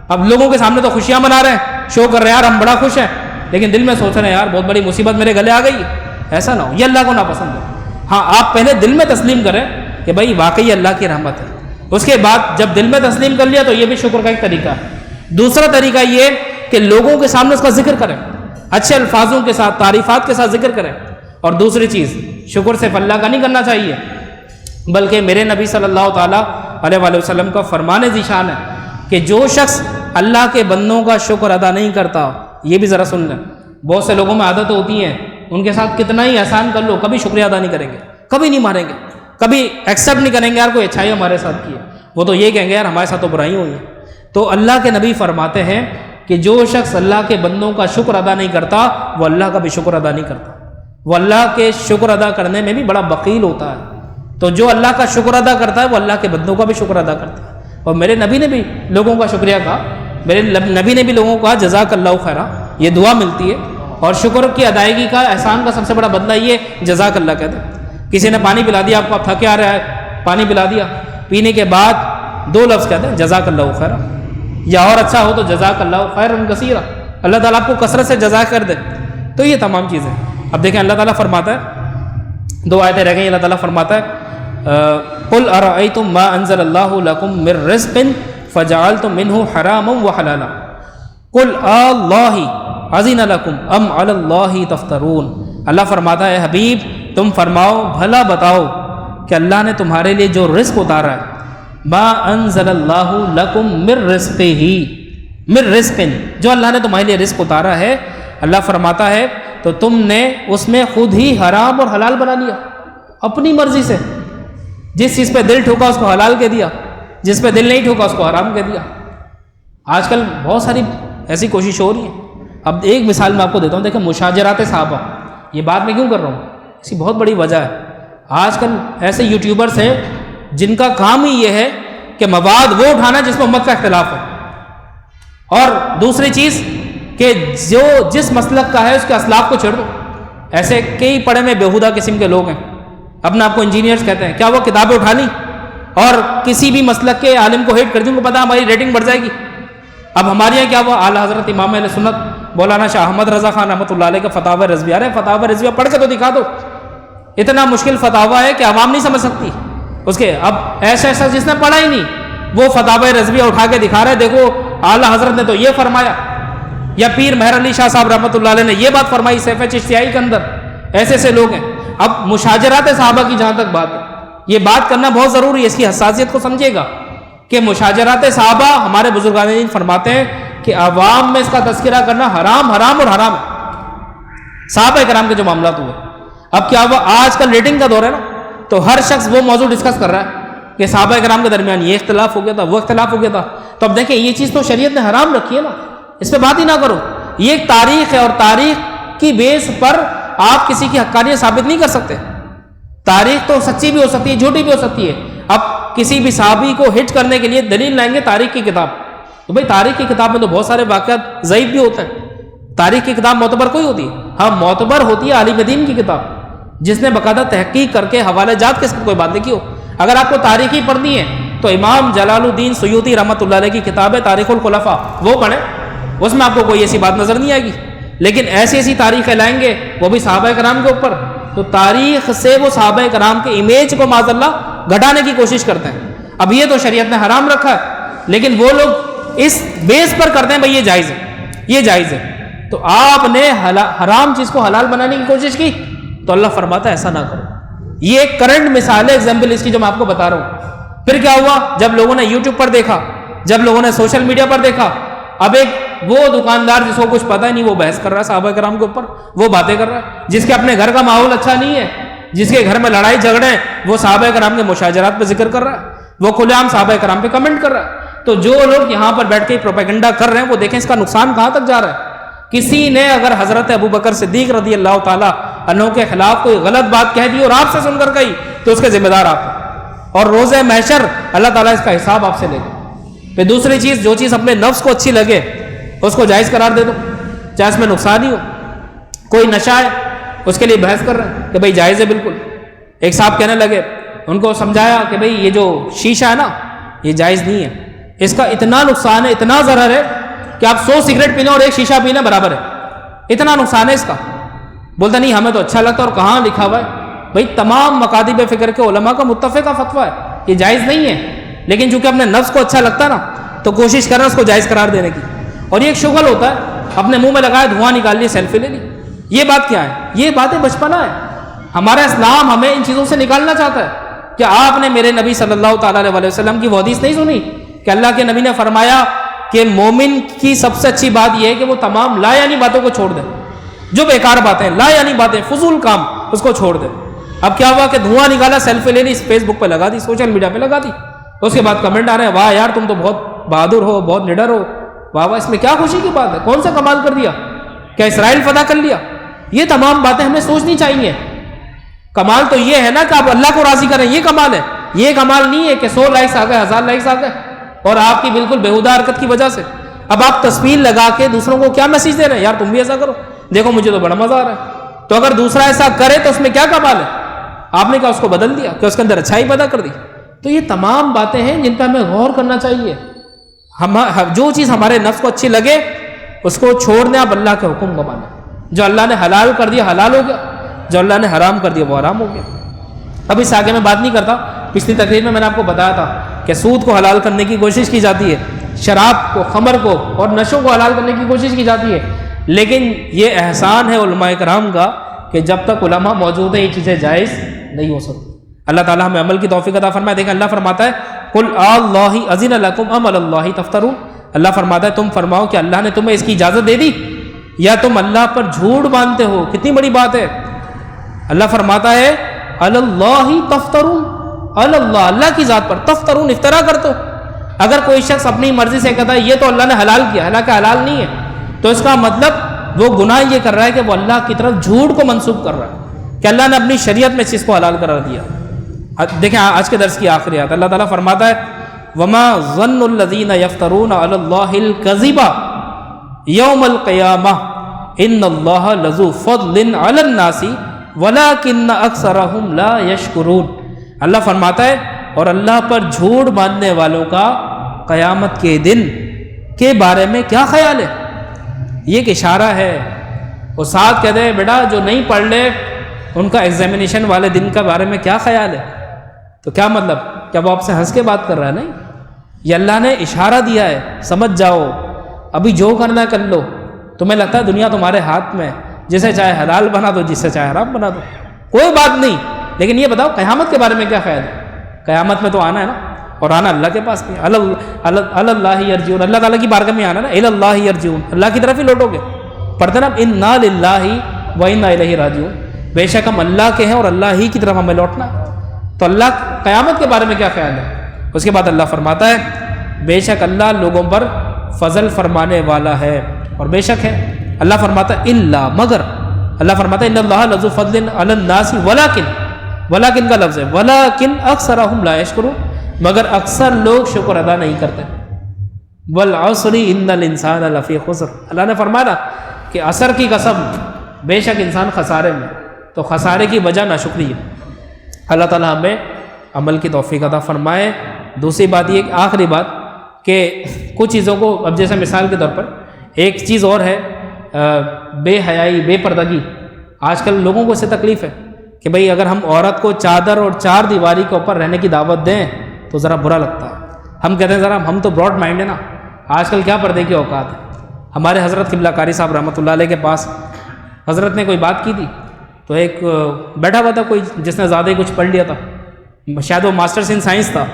اب لوگوں کے سامنے تو خوشیاں منا رہے ہیں، شو کر رہے ہیں یار ہم بڑا خوش ہیں، لیکن دل میں سوچ رہے ہیں یار بہت بڑی مصیبت میرے گلے آ گئی. ایسا نہ ہو، یہ اللہ کو ناپسند ہے. ہاں آپ پہلے دل میں تسلیم کریں کہ بھائی واقعی اللہ کی رحمت ہے. اس کے بعد جب دل میں تسلیم کر لیا تو یہ بھی شکر کا ایک طریقہ ہے. دوسرا طریقہ یہ کہ لوگوں کے سامنے اس کا ذکر کریں، اچھے الفاظوں کے ساتھ، تعریفات کے ساتھ ذکر کریں. اور دوسری چیز، شکر صرف اللہ کا نہیں کرنا چاہیے، بلکہ میرے نبی صلی اللہ تعالیٰ علیہ وآلہ وسلم کا فرمان ذیشان ہے کہ جو شخص اللہ کے بندوں کا شکر ادا نہیں کرتا، یہ بھی ذرا سن لیں. بہت سے لوگوں میں عادت ہوتی ہے، ان کے ساتھ کتنا ہی احسان کر لو کبھی شکریہ ادا نہیں کریں گے، کبھی نہیں ماریں گے، کبھی ایکسیپٹ نہیں کریں گے یار کوئی اچھائی ہمارے ساتھ کی ہے. وہ تو یہ کہیں گے یار ہمارے ساتھ تو برائی ہوئی ہیں. تو اللہ کے نبی فرماتے ہیں کہ جو شخص اللہ کے بندوں کا شکر ادا نہیں کرتا وہ اللہ کا بھی شکر ادا نہیں کرتا، وہ اللہ کے شکر ادا کرنے میں بھی بڑا بخیل ہوتا ہے. تو جو اللہ کا شکر ادا کرتا ہے وہ اللہ کے بندوں کا بھی شکر ادا کرتا ہے. اور میرے نبی نے بھی لوگوں کا شکریہ کہا، میرے نبی نے بھی لوگوں کو کہا جزاک اللہ خیرا. یہ دعا ملتی ہے. اور شکر کی ادائیگی کا، احسان کا سب سے بڑا بدلہ یہ جزاک اللہ کہتے ہیں. کسی نے پانی پلا دیا، آپ کو، آپ تھکے آ رہا ہے، پانی پلا دیا، پینے کے بعد 2 لفظ کہتے ہیں جزاک اللہ خیرا، یا اور اچھا ہو تو جزاک اللہ خیرا کثیرا، اللہ تعالیٰ آپ کو کثرت سے جزا کر دے. تو یہ تمام چیزیں. اب دیکھیں اللہ تعالیٰ فرماتا ہے، 2 آیتیں رہ گئی. اللہ تعالیٰ فرماتا ہے قل ارأیتم ما انزل اللہ لکم من رزق فجعلتم منہ حراما وحلالا قل اللہ اذن لکم ام علی اللہ تفترون. اللہ فرماتا ہے حبیب تم فرماؤ، بھلا بتاؤ کہ اللہ نے تمہارے لیے جو رزق اتارا ہے، ما انزل اللہ لکم من رزق ہی، من رزق، جو اللہ نے تمہارے لیے رزق اتارا ہے، اللہ فرماتا ہے تو تم نے اس میں خود ہی حرام اور حلال بنا لیا اپنی مرضی سے. جس چیز پہ دل ٹھوکا اس کو حلال کہہ دیا، جس پہ دل نہیں ٹھوکا اس کو حرام کہہ دیا. آج کل بہت ساری ایسی کوشش ہو رہی ہے. اب ایک مثال میں آپ کو دیتا ہوں. دیکھیں مشاجرات صحابہ، یہ بات میں کیوں کر رہا ہوں، اس کی بہت بڑی وجہ ہے. آج کل ایسے یوٹیوبرس ہیں جن کا کام ہی یہ ہے کہ مواد وہ اٹھانا جس میں امت کا اختلاف ہے، اور دوسری چیز کہ جو جس مسلک کا ہے اس کے اسلاف کو چھیڑ دو. ایسے کئی پڑھے میں بیہودہ قسم کے لوگ ہیں، اپنے آپ کو انجینئرز کہتے ہیں. کیا وہ کتابیں اٹھا لیں اور کسی بھی مسلک کے عالم کو ہیٹ کر دیں، ان کو پتا ہماری ریٹنگ بڑھ جائے گی. اب ہمارے یہاں کیا وہ اعلیٰ حضرت امام اہل سنت مولانا شاہ احمد رضا خان رحمۃ اللہ علیہ کا فتاوی رضویہ ہے. فتاوی رضویہ پڑھ کے تو دکھا دو. اتنا مشکل فتاوی ہے کہ عوام نہیں سمجھ سکتی اس کے. اب ایسا جس نے پڑھا ہی نہیں وہ فتاوی رضویہ اٹھا کے دکھا رہے، دیکھو اعلیٰ حضرت نے تو یہ فرمایا، یا پیر مہر علی شاہ صاحب رحمۃ اللہ علیہ نے یہ بات فرمائی سیف چشتیائی کے اندر. ایسے ایسے لوگ ہیں. اب مشاجرات صحابہ کی جہاں تک بات ہے، یہ بات کرنا بہت ضروری ہے، اس کی حساسیت کو سمجھے گا کہ مشاجرات صحابہ ہمارے بزرگان دین فرماتے ہیں کہ عوام میں اس کا تذکرہ کرنا حرام حرام اور حرام ہے. صحابہ کرام کے جو معاملات ہوئے، اب کیا ہوا آج کل ریٹنگ کا دور ہے نا، تو ہر شخص وہ موضوع ڈسکس کر رہا ہے کہ صحابہ کرام کے درمیان یہ اختلاف ہو گیا تھا، وہ اختلاف ہو گیا تھا. تو اب دیکھیں یہ چیز تو شریعت نے حرام رکھی ہے نا، اس پہ بات ہی نہ کرو. یہ ایک تاریخ ہے اور تاریخ کی بیس پر آپ کسی کی حقانیت ثابت نہیں کر سکتے. تاریخ تو سچی بھی ہو سکتی ہے، جھوٹی بھی ہو سکتی ہے. اب کسی بھی صحابی کو ہٹ کرنے کے لیے دلیل لائیں گے تاریخ کی کتاب، تو بھائی تاریخ کی کتاب میں تو بہت سارے واقعات ضعیف بھی ہوتے ہیں. تاریخ کی کتاب معتبر کوئی ہوتی ہے؟ ہاں معتبر ہوتی ہے عالم دین کی کتاب، جس نے باقاعدہ تحقیق کر کے حوالے جات کے ساتھ کوئی بات لکھی ہو. اگر آپ کو تاریخ ہی پڑھنی ہے تو امام جلال الدین سیوطی رحمۃ اللہ علیہ کی کتاب ہے تاریخ الخلفاء، وہ پڑھیں، اس میں آپ کو کوئی ایسی بات نظر نہیں آئے گی. لیکن ایسی ایسی تاریخیں لائیں گے وہ بھی صحابہ کرام کے اوپر، تو تاریخ سے وہ صحابہ کرام کے امیج کو معاذ اللہ گھٹانے کی کوشش کرتے ہیں. اب یہ تو شریعت نے حرام رکھا ہے، لیکن وہ لوگ اس بیس پر کرتے ہیں بھائی یہ جائز ہے، یہ جائز ہے. تو آپ نے حرام چیز کو حلال بنانے کی کوشش کی تو اللہ فرماتا ہے ایسا نہ کرو. یہ ایک کرنٹ مثال ہے ایگزامپل اس کی جو میں آپ کو بتا رہا ہوں. پھر کیا ہوا، جب لوگوں نے یوٹیوب پر دیکھا، جب لوگوں نے سوشل میڈیا پر دیکھا، اب ایک وہ دکاندار جس کو کچھ پتہ ہی نہیں وہ بحث کر رہا ہے صحابہ کرام کے اوپر، وہ باتیں کر رہا ہے. جس کے اپنے گھر کا ماحول اچھا نہیں ہے، جس کے گھر میں لڑائی جھگڑے ہیں، وہ صحابہ کرام کے مشاجرات پہ ذکر کر رہا ہے، وہ کھلے عام صحابہ کرام پہ کمنٹ کر رہا ہے. تو جو لوگ یہاں پر بیٹھ کے پروپیگنڈا کر رہے ہیں وہ دیکھیں اس کا نقصان کہاں تک جا رہا ہے. کسی نے اگر حضرت ابو بکر صدیق رضی اللہ تعالیٰ عنہ کے خلاف کوئی غلط بات کہہ دی اور آپ سے سن کر کہی تو اس کے ذمہ دار آپ ہیں. اور روز محشر اللہ تعالیٰ اس کا حساب آپ سے لے گا۔ پھر دوسری چیز، جو چیز اپنے نفس کو اچھی لگے اس کو جائز قرار دے دو، چاہے اس میں نقصان ہی ہو۔ کوئی نشہ ہے، اس کے لیے بحث کر رہے ہیں کہ بھائی جائز ہے بالکل۔ ایک صاحب کہنے لگے، ان کو سمجھایا کہ بھائی یہ جو شیشہ ہے نا یہ جائز نہیں ہے، اس کا اتنا نقصان ہے، اتنا ضرر ہے کہ آپ 100 سگریٹ پینا اور ایک شیشہ پینا برابر ہے، اتنا نقصان ہے اس کا۔ بولتا نہیں ہمیں تو اچھا لگتا، اور کہاں لکھا ہوا ہے؟ بھائی تمام مکاتب فکر کے علماء کا متفقہ فتویٰ ہے کہ جائز نہیں ہے، لیکن چونکہ اپنے نفس کو اچھا لگتا ہے نا تو کوشش کرنا اس کو جائز قرار دینے کی۔ اور یہ ایک شغل ہوتا ہے، اپنے منہ میں لگایا، دھواں نکال لی، سیلفی لے لی۔ یہ بات کیا ہے؟ یہ باتیں بچپنا ہے۔ ہمارا اسلام ہمیں ان چیزوں سے نکالنا چاہتا ہے۔ کہ آپ نے میرے نبی صلی اللہ تعالیٰ علیہ وسلم کی وہ حدیث نہیں سنی کہ اللہ کے نبی نے فرمایا کہ مومن کی سب سے اچھی بات یہ ہے کہ وہ تمام لا یعنی باتوں کو چھوڑ دے، جو بیکار باتیں، لا یعنی باتیں، فضول کام، اس کو چھوڑ دے۔ اب کیا ہوا کہ دھواں نکالا، سیلفی لے لی، فیس بک پہ لگا دی، سوشل میڈیا پہ لگا دی، اس کے بعد کمنٹ آ رہے ہیں، واہ یار تم تو بہت بہادر ہو، بہت نڈر ہو، واہ واہ، اس میں کیا خوشی کی بات ہے؟ کون سا کمال کر دیا؟ کیا اسرائیل فتح کر لیا؟ یہ تمام باتیں ہمیں سوچنی چاہیے۔ کمال تو یہ ہے نا کہ آپ اللہ کو راضی کریں، یہ کمال ہے۔ یہ کمال نہیں ہے کہ 100 لائکس آ گئے، 1000 لائکس آ گئے اور آپ کی بالکل بےہودہ حرکت کی وجہ سے اب آپ تصویر لگا کے دوسروں کو کیا میسج دے رہے ہیں؟ یار تم بھی ایسا کرو، دیکھو مجھے تو بڑا مزہ آ رہا ہے۔ تو اگر دوسرا ایسا کرے تو اس میں کیا کمال ہے؟ آپ نے کیا اس کو بدل دیا کہ اس کے اندر اچھائی پیدا کر دی؟ تو یہ تمام باتیں ہیں جن پہ ہمیں غور کرنا چاہیے۔ جو چیز ہمارے نفس کو اچھی لگے اس کو چھوڑنے، آپ اللہ کے حکم کو مانیں۔ جو اللہ نے حلال کر دیا حلال ہو گیا، جو اللہ نے حرام کر دیا وہ حرام ہو گیا۔ اب اس آگے میں بات نہیں کرتا، پچھلی تقریر میں نے آپ کو بتایا تھا کہ سود کو حلال کرنے کی کوشش کی جاتی ہے، شراب کو، خمر کو اور نشوں کو حلال کرنے کی کوشش کی جاتی ہے، لیکن یہ احسان ہے علماء کرام کا کہ جب تک علماء موجود ہیں یہ چیزیں جائز نہیں ہو سکتی۔ اللہ تعالیٰ ہمیں عمل کی توفیق عطا فرمائے۔ دیکھیں اللہ فرماتا ہے قل اللہ اذن لکم ام علی اللہ تفترون، اللہ فرماتا ہے تم فرماؤ کہ اللہ نے تمہیں اس کی اجازت دے دی یا تم اللہ پر جھوٹ باندھتے ہو؟ کتنی بڑی بات ہے۔ اللہ فرماتا ہے علی اللہ تفترون، علی اللہ، اللہ کی ذات پر، تفترون، افترا کرتے ہو۔ اگر کوئی شخص اپنی مرضی سے کہتا ہے یہ تو اللہ نے حلال کیا، حالانکہ حلال نہیں ہے، تو اس کا مطلب وہ گناہ یہ کر رہا ہے کہ وہ اللہ کی طرف جھوٹ کو منسوب کر رہا ہے کہ اللہ نے اپنی شریعت میں اس چیز کو حلال قرار دیا۔ دیکھیں آج کے درس کی آخری آیت، اللہ تعالیٰ فرماتا ہے وما ظن الذین یفترون علی اللہ الکذب یوم القیامہ ان اللہ لذو فضل علی الناس ولکن اکثرہم لا یشکرون۔ اللہ فرماتا ہے اور اللہ پر جھوٹ باندھنے والوں کا قیامت کے دن کے بارے میں کیا خیال ہے؟ یہ ایک اشارہ ہے۔ وہ ساتھ کہتے ہیں بیٹا جو نہیں پڑھ لے ان کا ایگزامینیشن والے دن کے بارے میں کیا خیال ہے؟ تو کیا مطلب؟ کیا وہ آپ سے ہنس کے بات کر رہا ہے؟ نہیں، یہ اللہ نے اشارہ دیا ہے، سمجھ جاؤ، ابھی جو کرنا کر لو، تمہیں لگتا ہے دنیا تمہارے ہاتھ میں، جسے چاہے حلال بنا دو، جسے چاہے حرام بنا دو، کوئی بات نہیں۔ لیکن یہ بتاؤ قیامت کے بارے میں کیا خیال ہے؟ قیامت میں تو آنا ہے نا، اور آنا اللہ کے پاس نہیں، اللہ یرجعون، اللہ تعالیٰ کی بارگاہ میں آنا نا، اللہ یرجعون، اللہ کی طرف ہی لوٹو گے۔ پڑھتے نا انا للہ و انا الیہ راجعون، بے شک ہم اللہ کے ہیں اور اللہ ہی کی طرف ہمیں لوٹنا ہے۔ تو اللہ قیامت کے بارے میں کیا خیال ہے؟ اس کے بعد اللہ فرماتا ہے بے شک اللہ لوگوں پر فضل فرمانے والا ہے، اور بے شک ہے اللہ فرماتا ہے الا، مگر، اللہ فرماتا ہے ان اللہ لذو فضل علی الناس ولکن کا لفظ ہے، ولکن اکثرہم لا یشکرون، مگر اکثر لوگ شکر ادا نہیں کرتے۔ والعصر ان الانسان لفی خسر، اللہ نے فرمایا کہ عصر کی قسم، بے شک انسان خسارے میں، تو خسارے کی وجہ ناشکری ہے۔ اللہ تعالیٰ ہمیں عمل کی توفیق عطا فرمائے۔ دوسری بات یہ، آخری بات، کہ کچھ چیزوں کو، اب جیسے مثال کے طور پر ایک چیز اور ہے بے حیائی، بے پردگی۔ آج کل لوگوں کو اس سے تکلیف ہے کہ بھئی اگر ہم عورت کو چادر اور چار دیواری کے اوپر رہنے کی دعوت دیں تو ذرا برا لگتا ہے۔ ہم کہتے ہیں ذرا ہم تو براڈ مائنڈ ہے نا، آج کل کیا پردے کی اوقات ہے۔ ہمارے حضرت قبلہ قاری صاحب رحمۃ اللہ علیہ کے پاس حضرت نے کوئی بات کی تھی، تو ایک بیٹھا ہوا تھا کوئی جس نے زیادہ ہی کچھ پڑھ لیا تھا، شاید وہ ماسٹرس ان سائنس تھا،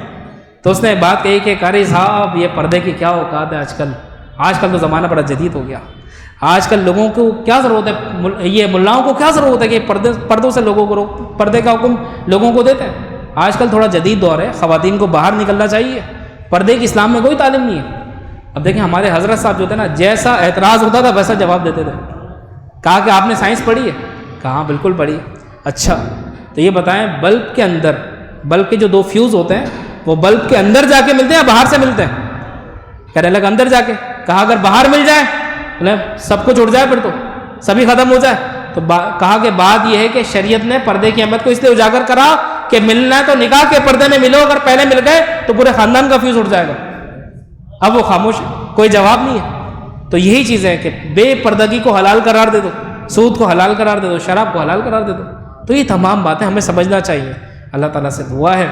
تو اس نے بات کہی کہ قاری صاحب یہ پردے کی کیا اوقات ہے آج کل تو زمانہ بڑا جدید ہو گیا، آج کل لوگوں کو کیا ضرورت ہے، یہ ملاؤں کو کیا ضرورت ہے کہ پردوں سے لوگوں کو پردے کا حکم لوگوں کو دیتے ہیں۔ آج کل تھوڑا جدید دور ہے، خواتین کو باہر نکلنا چاہیے، پردے کی اسلام میں کوئی تعلیم نہیں ہے۔ اب دیکھیں ہمارے حضرت صاحب جو تھے نا، جیسا اعتراض ہوتا تھا ویسا جواب دیتے تھے۔ کہا کہ آپ نے سائنس پڑھی ہے؟ کہا بالکل پڑھی۔ اچھا تو یہ بتائیں بلب کے اندر بلب کے جو 2 فیوز ہوتے ہیں وہ بلب کے اندر جا کے ملتے ہیں یا باہر سے ملتے ہیں؟ کہنے لگا اندر جا کے. کہا اگر باہر مل جائے بولے سب کچھ اڑ جائے پھر تو سبھی ختم ہو جائے. تو کہا کہ بات یہ ہے کہ شریعت نے پردے کی اہمیت کو اس لیے اجاگر کرا کہ ملنا ہے تو نکاح کے پردے میں ملو, اگر پہلے مل گئے تو پورے خاندان کا فیوز اڑ جائے گا. اب وہ خاموش ہے, کوئی جواب نہیں ہے. تو یہی چیز ہے کہ بے پردگی کو حلال قرار دے دو, سود کو حلال قرار دے دو, شراب کو حلال قرار دے دو. تو یہ تمام باتیں ہمیں سمجھنا چاہیے. اللہ تعالیٰ سے دعا ہے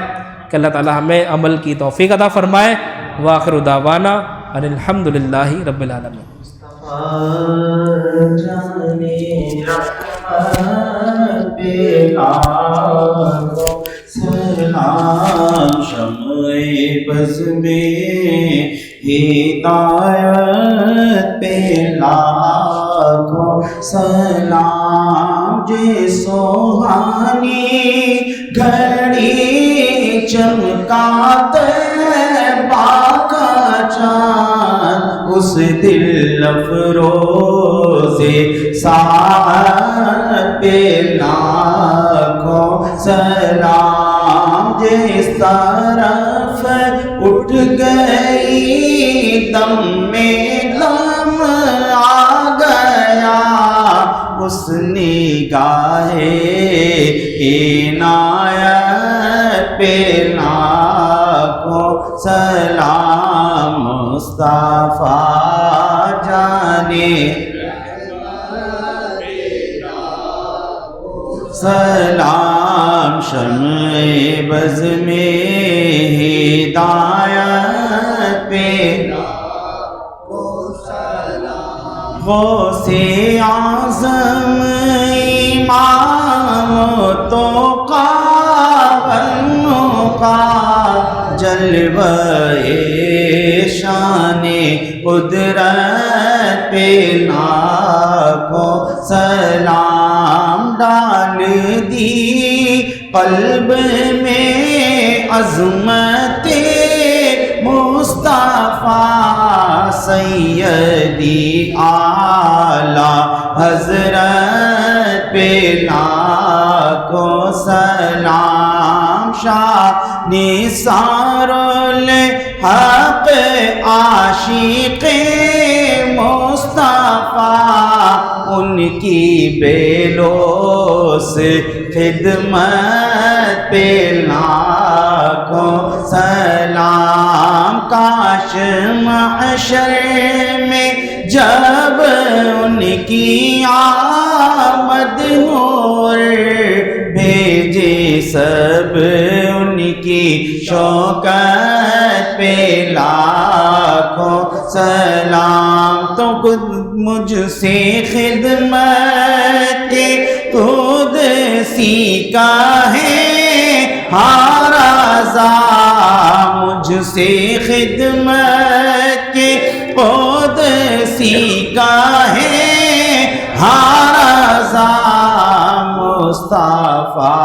کہ اللہ تعالیٰ ہمیں عمل کی توفیق عطا فرمائے. وآخر دعوانا ان الحمد للہ رب العالمین. سلام شمع بز میں ہدایت پہ لاکھوں سلام. جے سوہانی گھڑی چمکا طیبہ کا چاند, اس دل افروز ساعت پہ لاکھوں سلام. جس طرف اٹھ گئی دم میں دم آ گیا, اس نگاہ عنایت پہ لاکھوں سلام. مصطفیٰ جانے سلام. شمع بز میں ہدایت پہ غوث اعظم امام تو کا جلوہ شان قدرت پہ لاکھوں سلام. ڈال دی قلب میں عظمت مصطفیٰ سیدی اعلیٰ حضرت پہ لاکھوں سلام. شاہ نثار الحق عاشق مصطفیٰ, ان کی بے لوث خدمت پہ لاکھوں سلام. کاش محشر میں جب ان کی آمد نور بھیجے سب ان کی شوکت پہ لاکھوں سلام. تو مجھ سے خدمت قدسی کا ہے ہر رضا, مجھ سے خدمت قدسی کا ہے ہر رضا. مصطفیٰ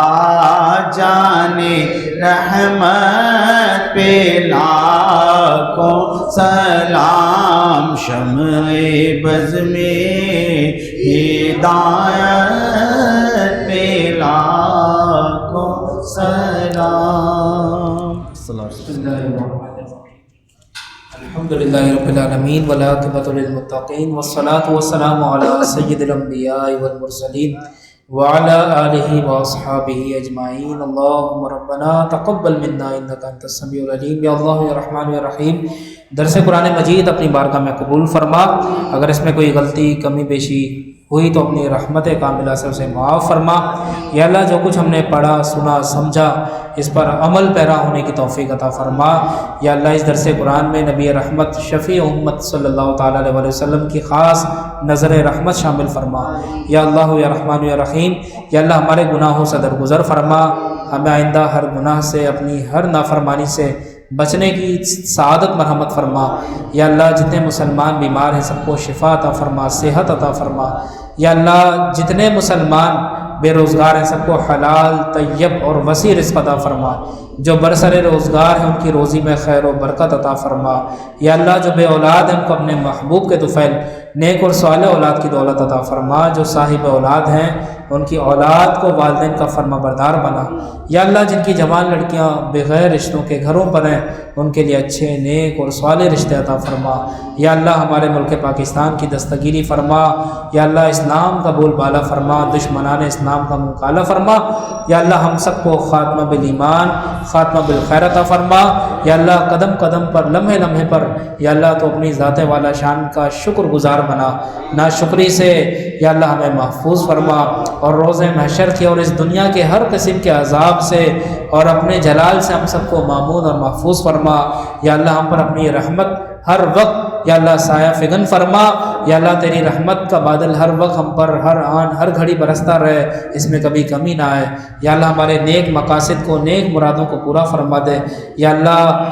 جانے رحمت پہ لاکھوں سلام. شمع بز میں ہدایت پہ لاکھوں سلام. الحمدللہ رب العالمین والعاقبۃ للمتقین والصلاة والسلام علی سید الانبیاء والمرسلین وعلى آلہ واصحابہ اجمعین. اللہم ربنا تقبل منا انک انت السمیع العلیم. یا اللہ یا رحمان یا رحیم, درس قرآن مجید اپنی بارگاہ میں قبول فرما. اگر اس میں کوئی غلطی کمی بیشی ہوئی تو اپنی رحمت کاملہ سے اسے معاف فرما. یا اللہ جو کچھ ہم نے پڑھا سنا سمجھا اس پر عمل پیرا ہونے کی توفیق عطا فرما. یا اللہ اس درس قرآن میں نبی رحمت شفیع امت صلی اللہ تعالیٰ علیہ وسلم کی خاص نظر رحمت شامل فرما. یا اللہ یا رحمان یا رحیم, یا اللہ ہمارے گناہوں سے درگزر فرما. ہمیں آئندہ ہر گناہ سے اپنی ہر نافرمانی سے بچنے کی سعادت مرحمت فرما. یا اللہ جتنے مسلمان بیمار ہیں سب کو شفا عطا فرما, صحت عطا فرما. یا اللہ جتنے مسلمان بے روزگار ہیں سب کو حلال طیب اور وسیع رزق عطا فرما. جو برسر روزگار ہیں ان کی روزی میں خیر و برکت عطا فرما. یا اللہ جو بے اولاد ہیں ان کو اپنے محبوب کے طفیل نیک اور صالح اولاد کی دولت عطا فرما. جو صاحب اولاد ہیں ان کی اولاد کو والدین کا فرما بردار بنا۔ یا اللہ جن کی جوان لڑکیاں بغیر رشتوں کے گھروں پر ہیں ان کے لیے اچھے نیک اور صالح رشتے عطا فرما۔ یا اللہ ہمارے ملک پاکستان کی دستگیری فرما۔ یا اللہ اسلام کا بول بالا فرما، دشمنان اسلام کا منہ کالا فرما۔ یا اللہ ہم سب کو خاتمہ بالایمان، خاتمہ بالخیر عطا فرما۔ یا اللہ قدم قدم پر، لمحے لمحے پر یا اللہ تو اپنی ذات والا شان کا شکر گزار بنا، ناشکری سے یا اللہ ہمیں محفوظ فرما، اور روز محشر کی اور اس دنیا کے ہر قسم کے عذاب سے اور اپنے جلال سے ہم سب کو معمون اور محفوظ فرما۔ یا اللہ ہم پر اپنی رحمت ہر وقت یا اللہ سایہ فگن فرما۔ یا اللہ تیری رحمت کا بادل ہر وقت ہم پر ہر آن ہر گھڑی برستا رہے، اس میں کبھی کمی نہ آئے۔ یا اللہ ہمارے نیک مقاصد کو، نیک مرادوں کو پورا فرما دے۔ یا اللہ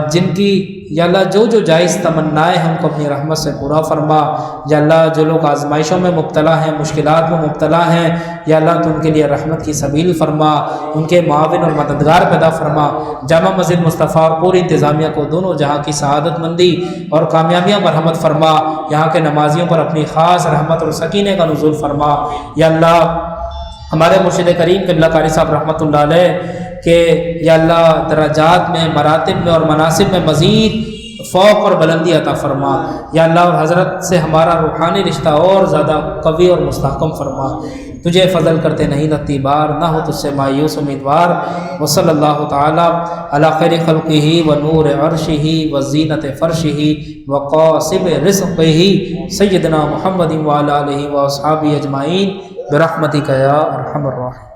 جن کی یا اللہ جو جائز تمنائیں ہم کو اپنی رحمت سے پورا فرما۔ یا اللہ جو لوگ آزمائشوں میں مبتلا ہیں، مشکلات میں مبتلا ہیں، یا اللہ تو ان کے لیے رحمت کی سبیل فرما، ان کے معاون اور مددگار پیدا فرما۔ جامع مسجد مصطفیٰ اور پوری انتظامیہ کو دونوں جہاں کی سعادت مندی اور کامیابیاں مرحمت فرما۔ یہاں کے نمازیوں پر اپنی خاص رحمت اور سکینے کا نزول فرما۔ یا اللہ ہمارے مرشد کریم قبلہ قاری صاحب رحمۃ اللہ علیہ کہ یا اللہ درجات میں، مراتب میں اور مناصب میں مزید فوق اور بلندی عطا فرما۔ یا اللہ اور حضرت سے ہمارا روحانی رشتہ اور زیادہ قوی اور مستحکم فرما۔ تجھے فضل کرتے نہیں لگتی بار، نہ ہو تجھ سے مایوس امیدوار۔ وصلی اللہ تعالی علی خیر خلقہ و نور عرشہ و زینت فرشہ و قاسم رزقہ سیدنا محمد و علی آلہ و اصحابہ اجمعین برحمتک یا ارحم الراحمین۔